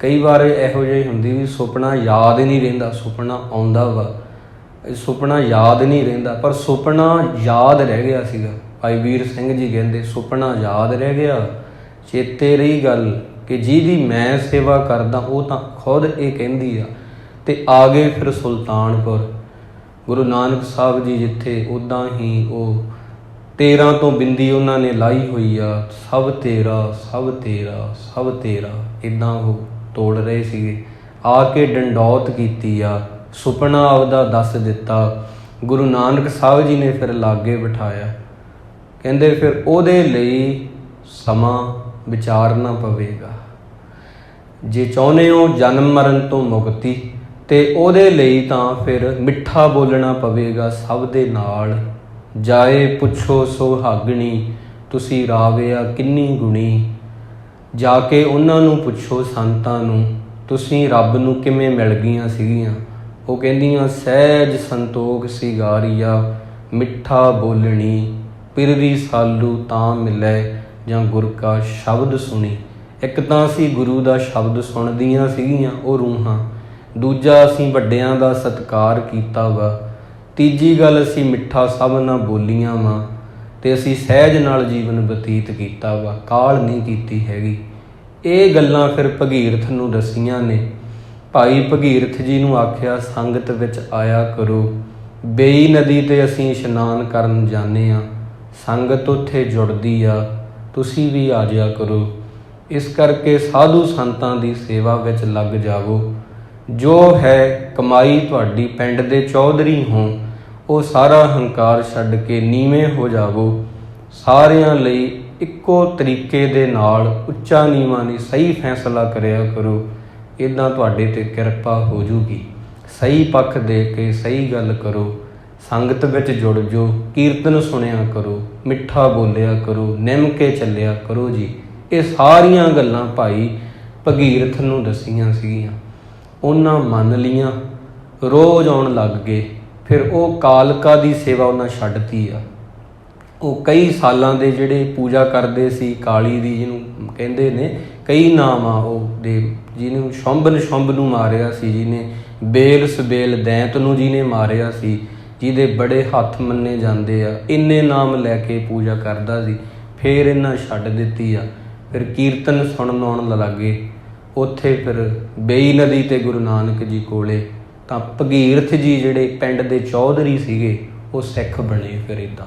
ਕਈ ਵਾਰ ਇਹੋ ਜਿਹੀ ਹੁੰਦੀ ਵੀ ਸੁਪਨਾ ਯਾਦ ਹੀ ਨਹੀਂ ਰਹਿੰਦਾ, ਸੁਪਨਾ ਆਉਂਦਾ ਵਾ, ਸੁਪਨਾ ਯਾਦ ਨਹੀਂ ਰਹਿੰਦਾ, ਪਰ ਸੁਪਨਾ ਯਾਦ ਰਹਿ ਗਿਆ ਸੀਗਾ। ਭਾਈ ਵੀਰ ਸਿੰਘ ਜੀ ਕਹਿੰਦੇ ਸੁਪਨਾ ਯਾਦ ਰਹਿ ਗਿਆ, ਚੇਤੇ ਰਹੀ ਗੱਲ ਕਿ ਜਿਹਦੀ ਮੈਂ ਸੇਵਾ ਕਰਦਾ ਉਹ ਤਾਂ ਖੁਦ ਇਹ ਕਹਿੰਦੀ ਆ। ਅਤੇ ਆ ਗਏ ਫਿਰ ਸੁਲਤਾਨਪੁਰ। ਗੁਰੂ ਨਾਨਕ ਸਾਹਿਬ ਜੀ ਜਿੱਥੇ, ਉੱਦਾਂ ਹੀ ਉਹ 13 ਤੋਂ ਬਿੰਦੀ ਉਹਨਾਂ ਨੇ ਲਾਈ ਹੋਈ ਆ, ਸਭ ਤੇਰਾ ਸਭ ਤੇਰਾ ਸਭ ਤੇਰਾ, ਇੱਦਾਂ ਉਹ ਤੋੜ ਰਹੇ ਸੀਗੇ। ਆ ਕੇ ਡੰਡੌਤ ਕੀਤੀ ਆ, ਸੁਪਨਾ ਆਪਦਾ ਦੱਸ ਦਿੱਤਾ ਗੁਰੂ ਨਾਨਕ ਸਾਹਿਬ ਜੀ ਨੇ ਫਿਰ ਲਾਗੇ ਬਿਠਾਇਆ। ਕਹਿੰਦੇ ਫਿਰ ਉਹਦੇ ਲਈ ਸਮਾਂ ਵਿਚਾਰਨਾ ਪਵੇਗਾ। ਜੇ ਚਾਹੁੰਦੇ ਹੋ ਜਨਮ ਮਰਨ ਤੋਂ ਮੁਕਤੀ, ਤੇ ਉਹਦੇ ਲਈ ਤਾਂ ਫਿਰ ਮਿੱਠਾ ਬੋਲਣਾ ਪਵੇਗਾ ਸਭ ਦੇ ਨਾਲ। ਜਾਏ ਪੁੱਛੋ ਸੁਹਾਗਣੀ, ਤੁਸੀਂ ਰਾਵਿਆ ਕਿੰਨੀ ਗੁਣੀ। ਜਾ ਕੇ ਉਹਨਾਂ ਨੂੰ ਪੁੱਛੋ ਸੰਤਾਂ ਨੂੰ, ਤੁਸੀਂ ਰੱਬ ਨੂੰ ਕਿਵੇਂ ਮਿਲ ਗਈਆਂ ਸੀਗੀਆਂ। ਉਹ ਕਹਿੰਦੀਆਂ ਸਹਿਜ ਸੰਤੋਖ ਸਿਗਾਰੀਆ, ਮਿੱਠਾ ਬੋਲਣੀ ਪਿਰਰੀ ਸਾਲੂ ਤਾਂ ਮਿਲੈ, ਜਾਂ ਗੁਰ ਕਾ ਸ਼ਬਦ ਸੁਣੀ। ਇੱਕ ਤਾਂ ਅਸੀਂ ਗੁਰੂ ਦਾ ਸ਼ਬਦ ਸੁਣਦੀਆਂ ਸੀਗੀਆਂ ਉਹ ਰੂਹਾਂ, ਦੂਜਾ ਅਸੀਂ ਵੱਡਿਆਂ ਦਾ ਸਤਿਕਾਰ ਕੀਤਾ ਵਾ, ਤੀਜੀ ਗੱਲ ਅਸੀਂ ਮਿੱਠਾ ਸਭ ਨਾਲ ਬੋਲੀਆਂ ਵਾ, ਅਤੇ ਅਸੀਂ ਸਹਿਜ ਨਾਲ ਜੀਵਨ ਬਤੀਤ ਕੀਤਾ ਵਾ, ਕਾਹਲ ਨਹੀਂ ਕੀਤੀ ਹੈਗੀ। ਇਹ ਗੱਲਾਂ ਫਿਰ ਭਗੀਰਥ ਨੂੰ ਦੱਸੀਆਂ ਨੇ। ਭਾਈ ਭਗੀਰਥ ਜੀ ਨੂੰ ਆਖਿਆ ਸੰਗਤ ਵਿੱਚ ਆਇਆ ਕਰੋ। ਬੇਈ ਨਦੀ 'ਤੇ ਅਸੀਂ ਇਸ਼ਨਾਨ ਕਰਨ ਜਾਂਦੇ ਹਾਂ, ਸੰਗਤ ਉੱਥੇ ਜੁੜਦੀ ਆ, ਤੁਸੀਂ ਵੀ ਆ ਜਾਇਆ ਕਰੋ। ਇਸ ਕਰਕੇ ਸਾਧੂ ਸੰਤਾਂ ਦੀ ਸੇਵਾ ਵਿੱਚ ਲੱਗ ਜਾਵੋ। ਜੋ ਹੈ ਕਮਾਈ ਤੁਹਾਡੀ, ਪਿੰਡ ਦੇ ਚੌਧਰੀ ਹੋ, ਉਹ ਸਾਰਾ ਹੰਕਾਰ ਛੱਡ ਕੇ ਨੀਵੇਂ ਹੋ ਜਾਵੋ। ਸਾਰਿਆਂ ਲਈ ਇੱਕੋ ਤਰੀਕੇ ਦੇ ਨਾਲ ਉੱਚਾ ਨੀਵਾਂ ਨਹੀਂ, ਸਹੀ ਫੈਸਲਾ ਕਰਿਆ ਕਰੋ। ਇੱਦਾਂ ਤੁਹਾਡੇ 'ਤੇ ਕਿਰਪਾ ਹੋ ਜੂਗੀ। ਸਹੀ ਪੱਖ ਦੇ ਕੇ ਸਹੀ ਗੱਲ ਕਰੋ, ਸੰਗਤ ਵਿੱਚ ਜੁੜ ਜੋ, ਕੀਰਤਨ ਸੁਣਿਆ ਕਰੋ, ਮਿੱਠਾ ਬੋਲਿਆ ਕਰੋ, ਨਿੰਮ ਕੇ ਚੱਲਿਆ ਕਰੋ ਜੀ। ਇਹ ਸਾਰੀਆਂ ਗੱਲਾਂ ਭਾਈ ਭਗੀਰਥ ਨੂੰ ਦੱਸੀਆਂ ਸੀਗੀਆਂ। ਉਹਨਾਂ ਮੰਨ ਲੀਆਂ, ਰੋਜ਼ ਆਉਣ ਲੱਗ ਗਏ। ਫਿਰ ਉਹ ਕਾਲਕਾ ਦੀ ਸੇਵਾ ਉਹਨਾਂ ਛੱਡਤੀ ਆ। ਉਹ ਕਈ ਸਾਲਾਂ ਦੇ ਜਿਹੜੇ ਪੂਜਾ ਕਰਦੇ ਸੀ ਕਾਲੀ ਦੀ, ਜਿਹਨੂੰ ਕਹਿੰਦੇ ਨੇ ਕਈ ਨਾਮ ਆ ਉਹਦੇ, ਜਿਹਨੂੰ ਸ਼ੰਭ ਨੂੰ ਮਾਰਿਆ ਸੀ, ਜਿਹਨੇ ਬੇਲ ਸਬੇਲ ਦੈਂਤ ਨੂੰ ਜਿਹਨੇ ਮਾਰਿਆ ਸੀ, ਜਿਹਦੇ ਬੜੇ ਹੱਥ ਮੰਨੇ ਜਾਂਦੇ ਆ, ਇੰਨੇ ਨਾਮ ਲੈ ਕੇ ਪੂਜਾ ਕਰਦਾ ਸੀ। ਫਿਰ ਇਹਨਾਂ ਛੱਡ ਦਿੱਤੀ ਆ। ਫਿਰ ਕੀਰਤਨ ਸੁਣਨ ਆਉਣ ਲੱਗੇ ਉੱਥੇ। ਫਿਰ ਬੇਈ ਨਦੀ 'ਤੇ ਗੁਰੂ ਨਾਨਕ ਜੀ ਕੋਲੇ ਤਾਂ ਭਗੀਰਥ ਜੀ ਜਿਹੜੇ ਪਿੰਡ ਦੇ ਚੌਧਰੀ ਸੀਗੇ ਉਹ ਸਿੱਖ ਬਣੇ। ਫਿਰ ਇੱਦਾਂ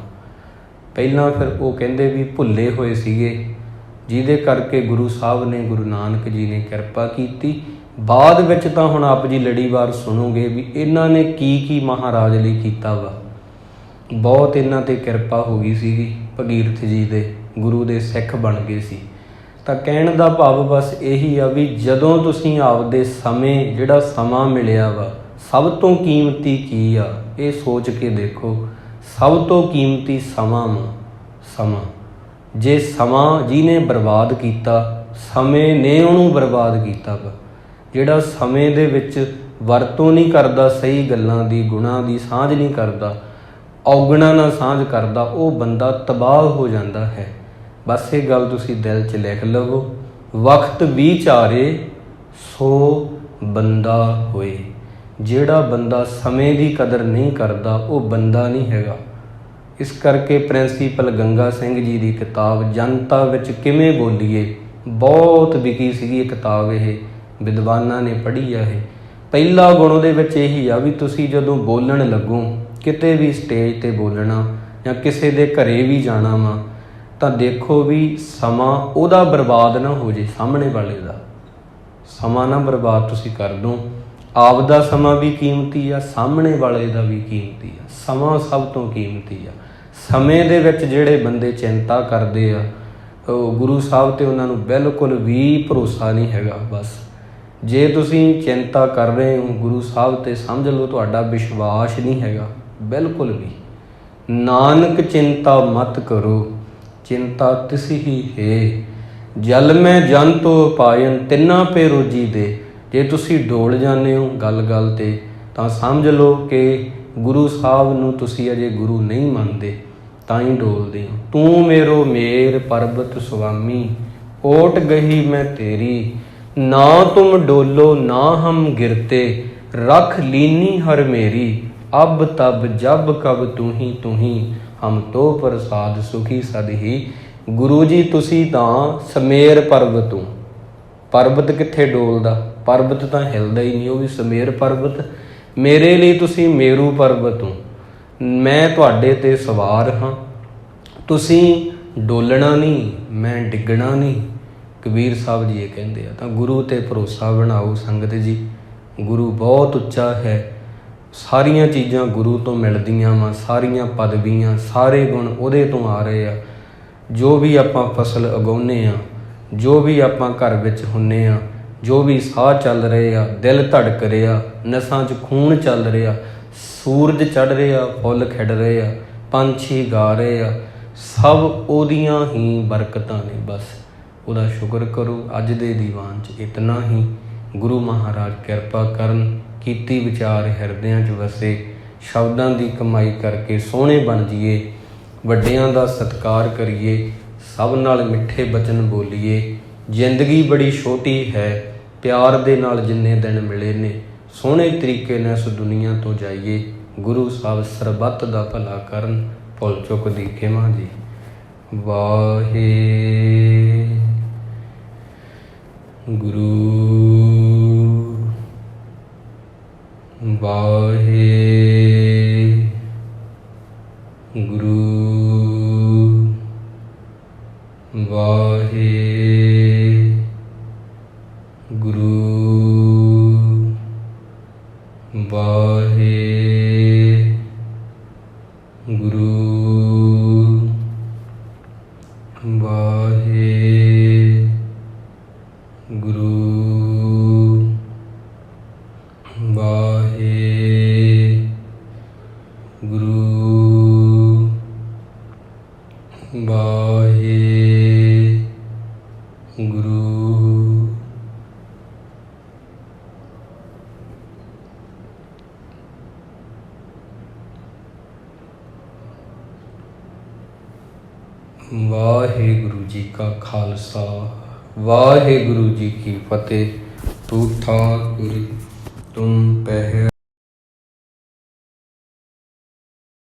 ਪਹਿਲਾਂ ਫਿਰ ਉਹ ਕਹਿੰਦੇ ਵੀ ਭੁੱਲੇ ਹੋਏ ਸੀਗੇ, ਜਿਹਦੇ ਕਰਕੇ ਗੁਰੂ ਸਾਹਿਬ ਨੇ, ਗੁਰੂ ਨਾਨਕ ਜੀ ਨੇ ਕਿਰਪਾ ਕੀਤੀ। ਬਾਅਦ ਵਿੱਚ ਤਾਂ ਹੁਣ ਆਪ ਜੀ ਲੜੀਵਾਰ ਸੁਣੋਗੇ ਵੀ ਇਹਨਾਂ ਨੇ ਕੀ ਮਹਾਰਾਜ ਲਈ ਕੀਤਾ ਵਾ। ਬਹੁਤ ਇਹਨਾਂ 'ਤੇ ਕਿਰਪਾ ਹੋ ਗਈ ਸੀਗੀ ਭਗੀਰਥ ਜੀ ਦੇ, ਗੁਰੂ ਦੇ ਸਿੱਖ ਬਣ ਗਏ ਸੀ। ਤਾਂ ਕਹਿਣ ਦਾ ਭਾਵ ਬਸ ਇਹੀ ਆ ਵੀ ਜਦੋਂ ਤੁਸੀਂ ਆਪਦੇ ਸਮੇਂ, ਜਿਹੜਾ ਸਮਾਂ ਮਿਲਿਆ ਵਾ, ਸਭ ਤੋਂ ਕੀਮਤੀ ਕੀ ਆ ਇਹ ਸੋਚ ਕੇ ਦੇਖੋ। ਸਭ ਤੋਂ ਕੀਮਤੀ ਸਮਾਂ ਵਾ। ਸਮਾਂ, ਜੇ ਸਮਾਂ ਜਿਹਨੇ ਬਰਬਾਦ ਕੀਤਾ, ਸਮੇਂ ਨੇ ਉਹਨੂੰ ਬਰਬਾਦ ਕੀਤਾ ਵਾ। ਜਿਹੜਾ ਸਮੇਂ ਦੇ ਵਿੱਚ ਵਰਤੋਂ ਨਹੀਂ ਕਰਦਾ, ਸਹੀ ਗੱਲਾਂ ਦੀ, ਗੁਣਾਂ ਦੀ ਸਾਂਝ ਨਹੀਂ ਕਰਦਾ, ਔਗਣਾਂ ਨਾਲ ਸਾਂਝ ਕਰਦਾ, ਉਹ ਬੰਦਾ ਤਬਾਹ ਹੋ ਜਾਂਦਾ ਹੈ। ਬਸ ਇਹ ਗੱਲ ਤੁਸੀਂ ਦਿਲ 'ਚ ਲਿਖ ਲਵੋ। ਵਕਤ ਵਿਚਾਰੇ ਸੋ ਬੰਦਾ ਹੋਏ। ਜਿਹੜਾ ਬੰਦਾ ਸਮੇਂ ਦੀ ਕਦਰ ਨਹੀਂ ਕਰਦਾ ਉਹ ਬੰਦਾ ਨਹੀਂ ਹੈਗਾ। ਇਸ ਕਰਕੇ ਪ੍ਰਿੰਸੀਪਲ ਗੰਗਾ ਸਿੰਘ ਜੀ ਦੀ ਕਿਤਾਬ ਜਨਤਾ ਵਿੱਚ ਕਿਵੇਂ ਬੋਲੀਏ ਬਹੁਤ ਵਿਕੀ ਸੀਗੀ ਕਿਤਾਬ। ਇਹ ਵਿਦਵਾਨਾਂ ਨੇ ਪੜ੍ਹੀ ਆ। ਇਹ ਪਹਿਲਾ ਗੁਣ ਉਹਦੇ ਵਿੱਚ ਇਹੀ ਆ ਵੀ ਤੁਸੀਂ ਜਦੋਂ ਬੋਲਣ ਲੱਗੋ, ਕਿਤੇ ਵੀ ਸਟੇਜ 'ਤੇ ਬੋਲਣਾ ਜਾਂ ਕਿਸੇ ਦੇ ਘਰੇ ਵੀ ਜਾਣਾ ਵਾ, ਤਾਂ ਦੇਖੋ ਵੀ ਸਮਾਂ ਉਹਦਾ ਬਰਬਾਦ ਨਾ ਹੋ ਜੇ, ਸਾਹਮਣੇ ਵਾਲੇ ਦਾ ਸਮਾਂ ਨਾ ਬਰਬਾਦ ਤੁਸੀਂ ਕਰ ਦਿਓ। ਆਪ ਦਾ ਸਮਾਂ ਵੀ ਕੀਮਤੀ ਆ, ਸਾਹਮਣੇ ਵਾਲੇ ਦਾ ਵੀ ਕੀਮਤੀ ਆ। ਸਮਾਂ ਸਭ ਤੋਂ ਕੀਮਤੀ ਆ। ਸਮੇਂ ਦੇ ਵਿੱਚ ਜਿਹੜੇ ਬੰਦੇ ਚਿੰਤਾ ਕਰਦੇ ਆ, ਉਹ ਗੁਰੂ ਸਾਹਿਬ 'ਤੇ ਉਹਨਾਂ ਨੂੰ ਬਿਲਕੁਲ ਵੀ ਭਰੋਸਾ ਨਹੀਂ ਹੈਗਾ। ਬਸ ਜੇ ਤੁਸੀਂ ਚਿੰਤਾ ਕਰ ਰਹੇ ਹੋ ਗੁਰੂ ਸਾਹਿਬ 'ਤੇ, ਸਮਝ ਲਓ ਤੁਹਾਡਾ ਵਿਸ਼ਵਾਸ ਨਹੀਂ ਹੈਗਾ ਬਿਲਕੁਲ ਵੀ। ਨਾਨਕ ਚਿੰਤਾ ਮਤ ਕਰੋ, ਚਿੰਤਾ ਤਿਸ ਹੀ ਹੈ। ਜਲ ਮੈਂ ਜਨ ਤੋ ਪਾਇਨ, ਤਿੰਨਾਂ ਪੇ ਰੋਜੀ ਦੇ। ਜੇ ਤੁਸੀਂ ਡੋਲ ਜਾਂਦੇ ਹੋ ਗੱਲ 'ਤੇ, ਤਾਂ ਸਮਝ ਲਓ ਕਿ ਗੁਰੂ ਸਾਹਿਬ ਨੂੰ ਤੁਸੀਂ ਅਜੇ ਗੁਰੂ ਨਹੀਂ ਮੰਨਦੇ, ਤਾਂ ਹੀ ਡੋਲਦੇ ਹੋ। ਤੂੰ ਮੇਰੋ ਮੇਰ ਪਰਬਤ ਸੁਆਮੀ, ਓਟ ਗਈ ਮੈਂ ਤੇਰੀ। ਨਾ ਤੁਮ ਡੋਲੋ ਨਾ ਹਮ ਗਿਰਤੇ, ਰੱਖ ਲੀਨੀ ਹਰ ਮੇਰੀ। ਅਬ ਤਬ ਜਬ ਕਬ ਤੂੰ ਹੀ, ਹਮ ਤੋ ਪ੍ਰਸਾਦ ਸੁਖੀ ਸਦ ਹੀ। ਗੁਰੂ ਜੀ ਤੁਸੀਂ ਤਾਂ ਸਮੇਰ ਪਰਬਤ ਹੋ। ਪਰਬਤ ਕਿੱਥੇ ਡੋਲਦਾ? ਪਰਬਤ ਤਾਂ ਹਿਲਦਾ ਹੀ ਨਹੀਂ, ਉਹ ਵੀ ਸਮੇਰ ਪਰਬਤ। ਮੇਰੇ ਲਈ ਤੁਸੀਂ ਮੇਰੂ ਪਰਬਤ ਹੋ। ਮੈਂ ਤੁਹਾਡੇ 'ਤੇ ਸਵਾਰ ਹਾਂ, ਤੁਸੀਂ ਡੋਲਣਾ ਨਹੀਂ, ਮੈਂ ਡਿੱਗਣਾ ਨਹੀਂ। ਕਬੀਰ ਸਾਹਿਬ ਜੀ ਇਹ ਕਹਿੰਦੇ ਆ। ਤਾਂ ਗੁਰੂ 'ਤੇ ਭਰੋਸਾ ਬਣਾਓ ਸੰਗਤ ਜੀ। ਗੁਰੂ ਬਹੁਤ ਉੱਚਾ ਹੈ। ਸਾਰੀਆਂ ਚੀਜ਼ਾਂ ਗੁਰੂ ਤੋਂ ਮਿਲਦੀਆਂ ਵਾ, ਸਾਰੀਆਂ ਪਦਵੀਆਂ, ਸਾਰੇ ਗੁਣ ਉਹਦੇ ਤੋਂ ਆ ਰਹੇ ਆ। ਜੋ ਵੀ ਆਪਾਂ ਫਸਲ ਉਗਾਉਂਦੇ ਆ, ਜੋ ਵੀ ਆਪਾਂ ਘਰ ਵਿੱਚ ਹੁੰਨੇ ਆ, ਜੋ ਵੀ ਸਾਹ ਚੱਲ ਰਹੇ ਆ, ਦਿਲ ਧੜਕ ਰਿਹਾ, ਨਸਾਂ 'ਚ ਖੂਨ ਚੱਲ ਰਿਹਾ, ਸੂਰਜ ਚੜ੍ਹ ਰਿਹਾ, ਫੁੱਲ ਖਿੜ ਰਹੇ ਆ, ਪੰਛੀ ਗਾ ਰਹੇ ਆ, ਸਭ ਉਹਦੀਆਂ ਹੀ ਬਰਕਤਾਂ ਨੇ। ਬਸ ਉਹਦਾ ਸ਼ੁਕਰ ਕਰੋ। ਅੱਜ ਦੇ ਦੀਵਾਨ 'ਚ ਇਤਨਾ ਹੀ। ਗੁਰੂ ਮਹਾਰਾਜ ਕਿਰਪਾ ਕਰਨ, ਕੀਤੀ ਵਿਚਾਰ ਹਿਰਦਿਆਂ 'ਚ ਵਸੇ, ਸ਼ਬਦਾਂ ਦੀ ਕਮਾਈ ਕਰਕੇ ਸੋਹਣੇ ਬਣ ਜਾਈਏ, ਵੱਡਿਆਂ ਦਾ ਸਤਿਕਾਰ ਕਰੀਏ, ਸਭ ਨਾਲ ਮਿੱਠੇ ਬਚਨ ਬੋਲੀਏ। ਜ਼ਿੰਦਗੀ ਬੜੀ ਛੋਟੀ ਹੈ, ਪਿਆਰ ਦੇ ਨਾਲ ਜਿੰਨੇ ਦਿਨ ਮਿਲੇ ਨੇ, ਸੋਹਣੇ ਤਰੀਕੇ ਨਾਲ ਇਸ ਦੁਨੀਆ ਤੋਂ ਜਾਈਏ। ਗੁਰੂ ਸਾਹਿਬ ਸਰਬੱਤ ਦਾ ਭਲਾ ਕਰਨ। ਭੁੱਲ ਚੁੱਕ ਦੀ ਖਿਮਾ ਜੀ। ਵਾਹਿਗੁਰੂ। ਵਾਹਿਗੁਰੂ। ਵਾਹਿਗੁਰੂ। ਵਾਹਿਗੁਰੂ। ਵਾਹਿਗੁਰੂ। ਵਾਹਿਗੁਰੂ। ਵਾਹਿਗੁਰੂ। ਵਾਹਿਗੁਰੂ ਜੀ ਕਾ ਖਾਲਸਾ, ਵਾਹਿਗੁਰੂ ਜੀ ਕੀ ਫਤਿਹ। ਤੂੰ ਠਾਕੁਰ, ਤੁਮ ਪਹਿਰਾ